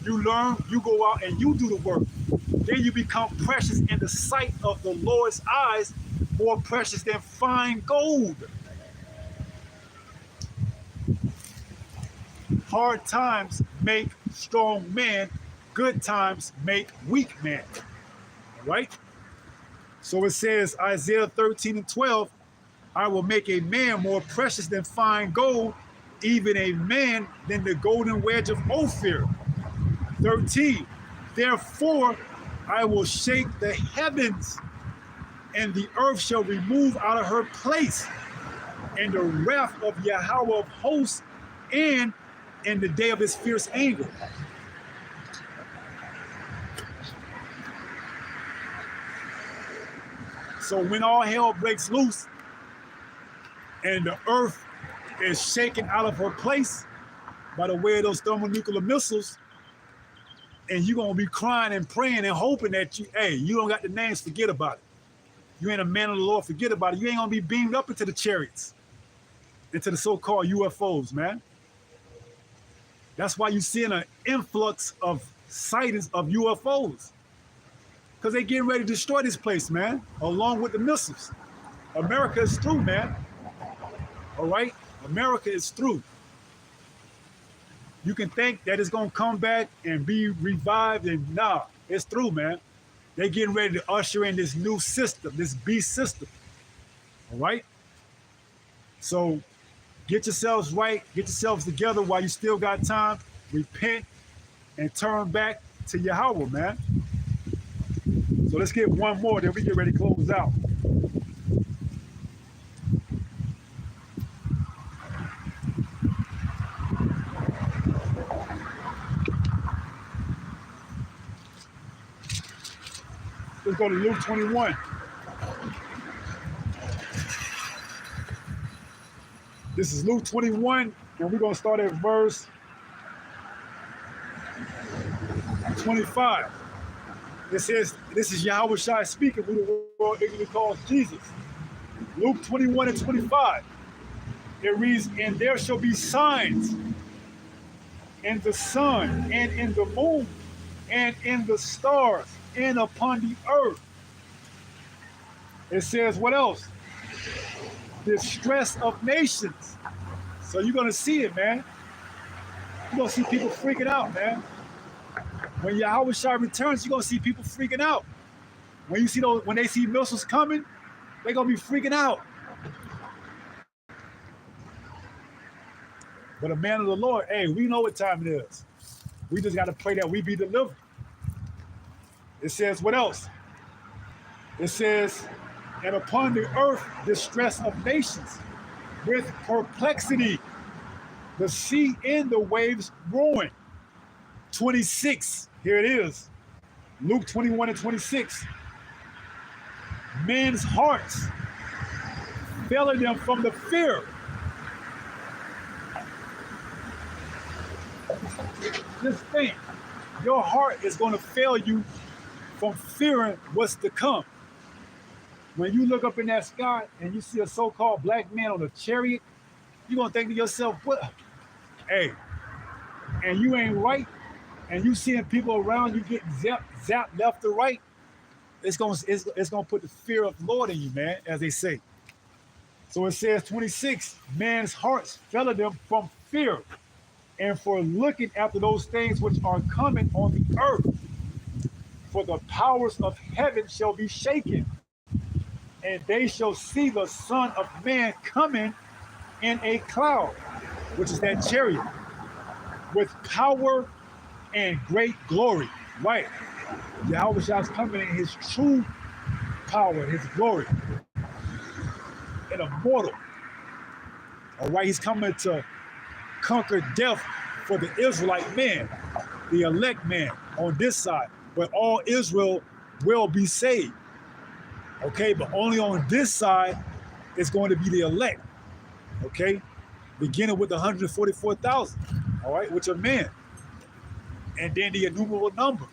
You learn, you go out and you do the work. Then you become precious in the sight of the Lord's eyes, more precious than fine gold. Hard times make strong men. Good times make weak men. All right? So it says, Isaiah 13 and 12, I will make a man more precious than fine gold, even a man than the golden wedge of Ophir. 13, therefore I will shake the heavens, and the earth shall remove out of her place, and the wrath of Yahweh of hosts, and in the day of his fierce anger. So when all hell breaks loose and the earth is shaken out of her place by the way of those thermonuclear missiles, and you're gonna be crying and praying and hoping that you don't got the names, forget about it. You ain't a man of the Lord, forget about it. You ain't gonna be beamed up into the chariots, into the so-called UFOs, man. That's why you're seeing an influx of sightings of UFOs. Because they getting ready to destroy this place, man, along with the missiles. America is through, man. All right? America is through. You can think that it's going to come back and be revived, and nah, it's through, man. They're getting ready to usher in this new system, this beast system. All right? So get yourselves right, get yourselves together while you still got time. Repent and turn back to Yahweh, man. So let's get one more, then we get ready to close out. Let's go to Luke 21. This is Luke 21, and we're going to start at verse 25. It says, this is Yahweh Shai speaking, who the world ignorantly calls Jesus. Luke 21 and 25. It reads, and there shall be signs in the sun, and in the moon, and in the stars, and upon the earth. It says, what else? Distress of nations. So you're going to see it, man. You're going to see people freaking out, man. When Yahweh Shai returns, you're going to see people freaking out. When they see missiles coming, they're going to be freaking out. But a man of the Lord, hey, we know what time it is. We just got to pray that we be delivered. It says, what else? It says, and upon the earth, distress of nations, with perplexity, the sea and the waves roaring. 26, here it is. Luke 21 and 26. Men's hearts failing them from the fear. Just think, your heart is going to fail you from fearing what's to come. When you look up in that sky and you see a so-called black man on a chariot, you're going to think to yourself, what? Hey, and you ain't right, and you seeing people around you getting zapped left or right, it's going to put the fear of the Lord in you, man, as they say. So it says 26, man's hearts failing them from fear, and for looking after those things which are coming on the earth. For the powers of heaven shall be shaken, and they shall see the Son of Man coming in a cloud, which is that chariot, with power and great glory. Right. Yahweh Shai is coming in his true power, his glory, and immortal. All right, he's coming to conquer death for the Israelite man, the elect man on this side, but all Israel will be saved. Okay, but only on this side is going to be the elect. Okay, beginning with the 144,000. All right, which are men, and then the innumerable number,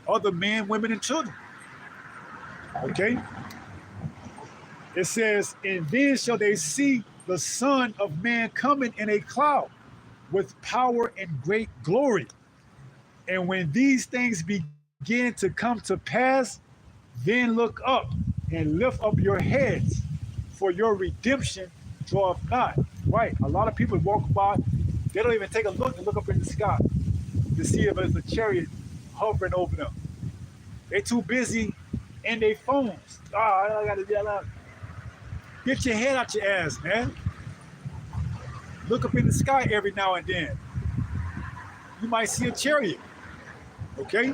other men, women, and children. Okay, it says, and then shall they see the Son of Man coming in a cloud with power and great glory. And when these things begin to come to pass, then look up and lift up your heads, for your redemption draweth nigh. Right. A lot of people walk by, they don't even take a look and look up in the sky to see if there's a chariot hovering over them. They're too busy and their phones. I gotta yell out. Get your head out your ass, man. Look up in the sky every now and then. You might see a chariot. Okay?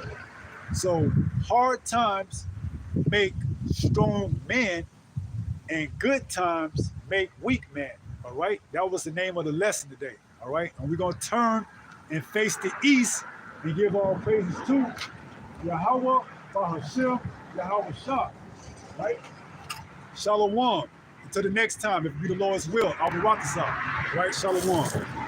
So hard times make strong men, and good times make weak men. All right? That was the name of the lesson today. All right? And we're going to turn and face the east and give all praises to Yahweh, Bahashim, Yahweh Shah. Right? Shalom. Until the next time, if it be the Lord's will, I'll be Rakasah. Right? Shalom.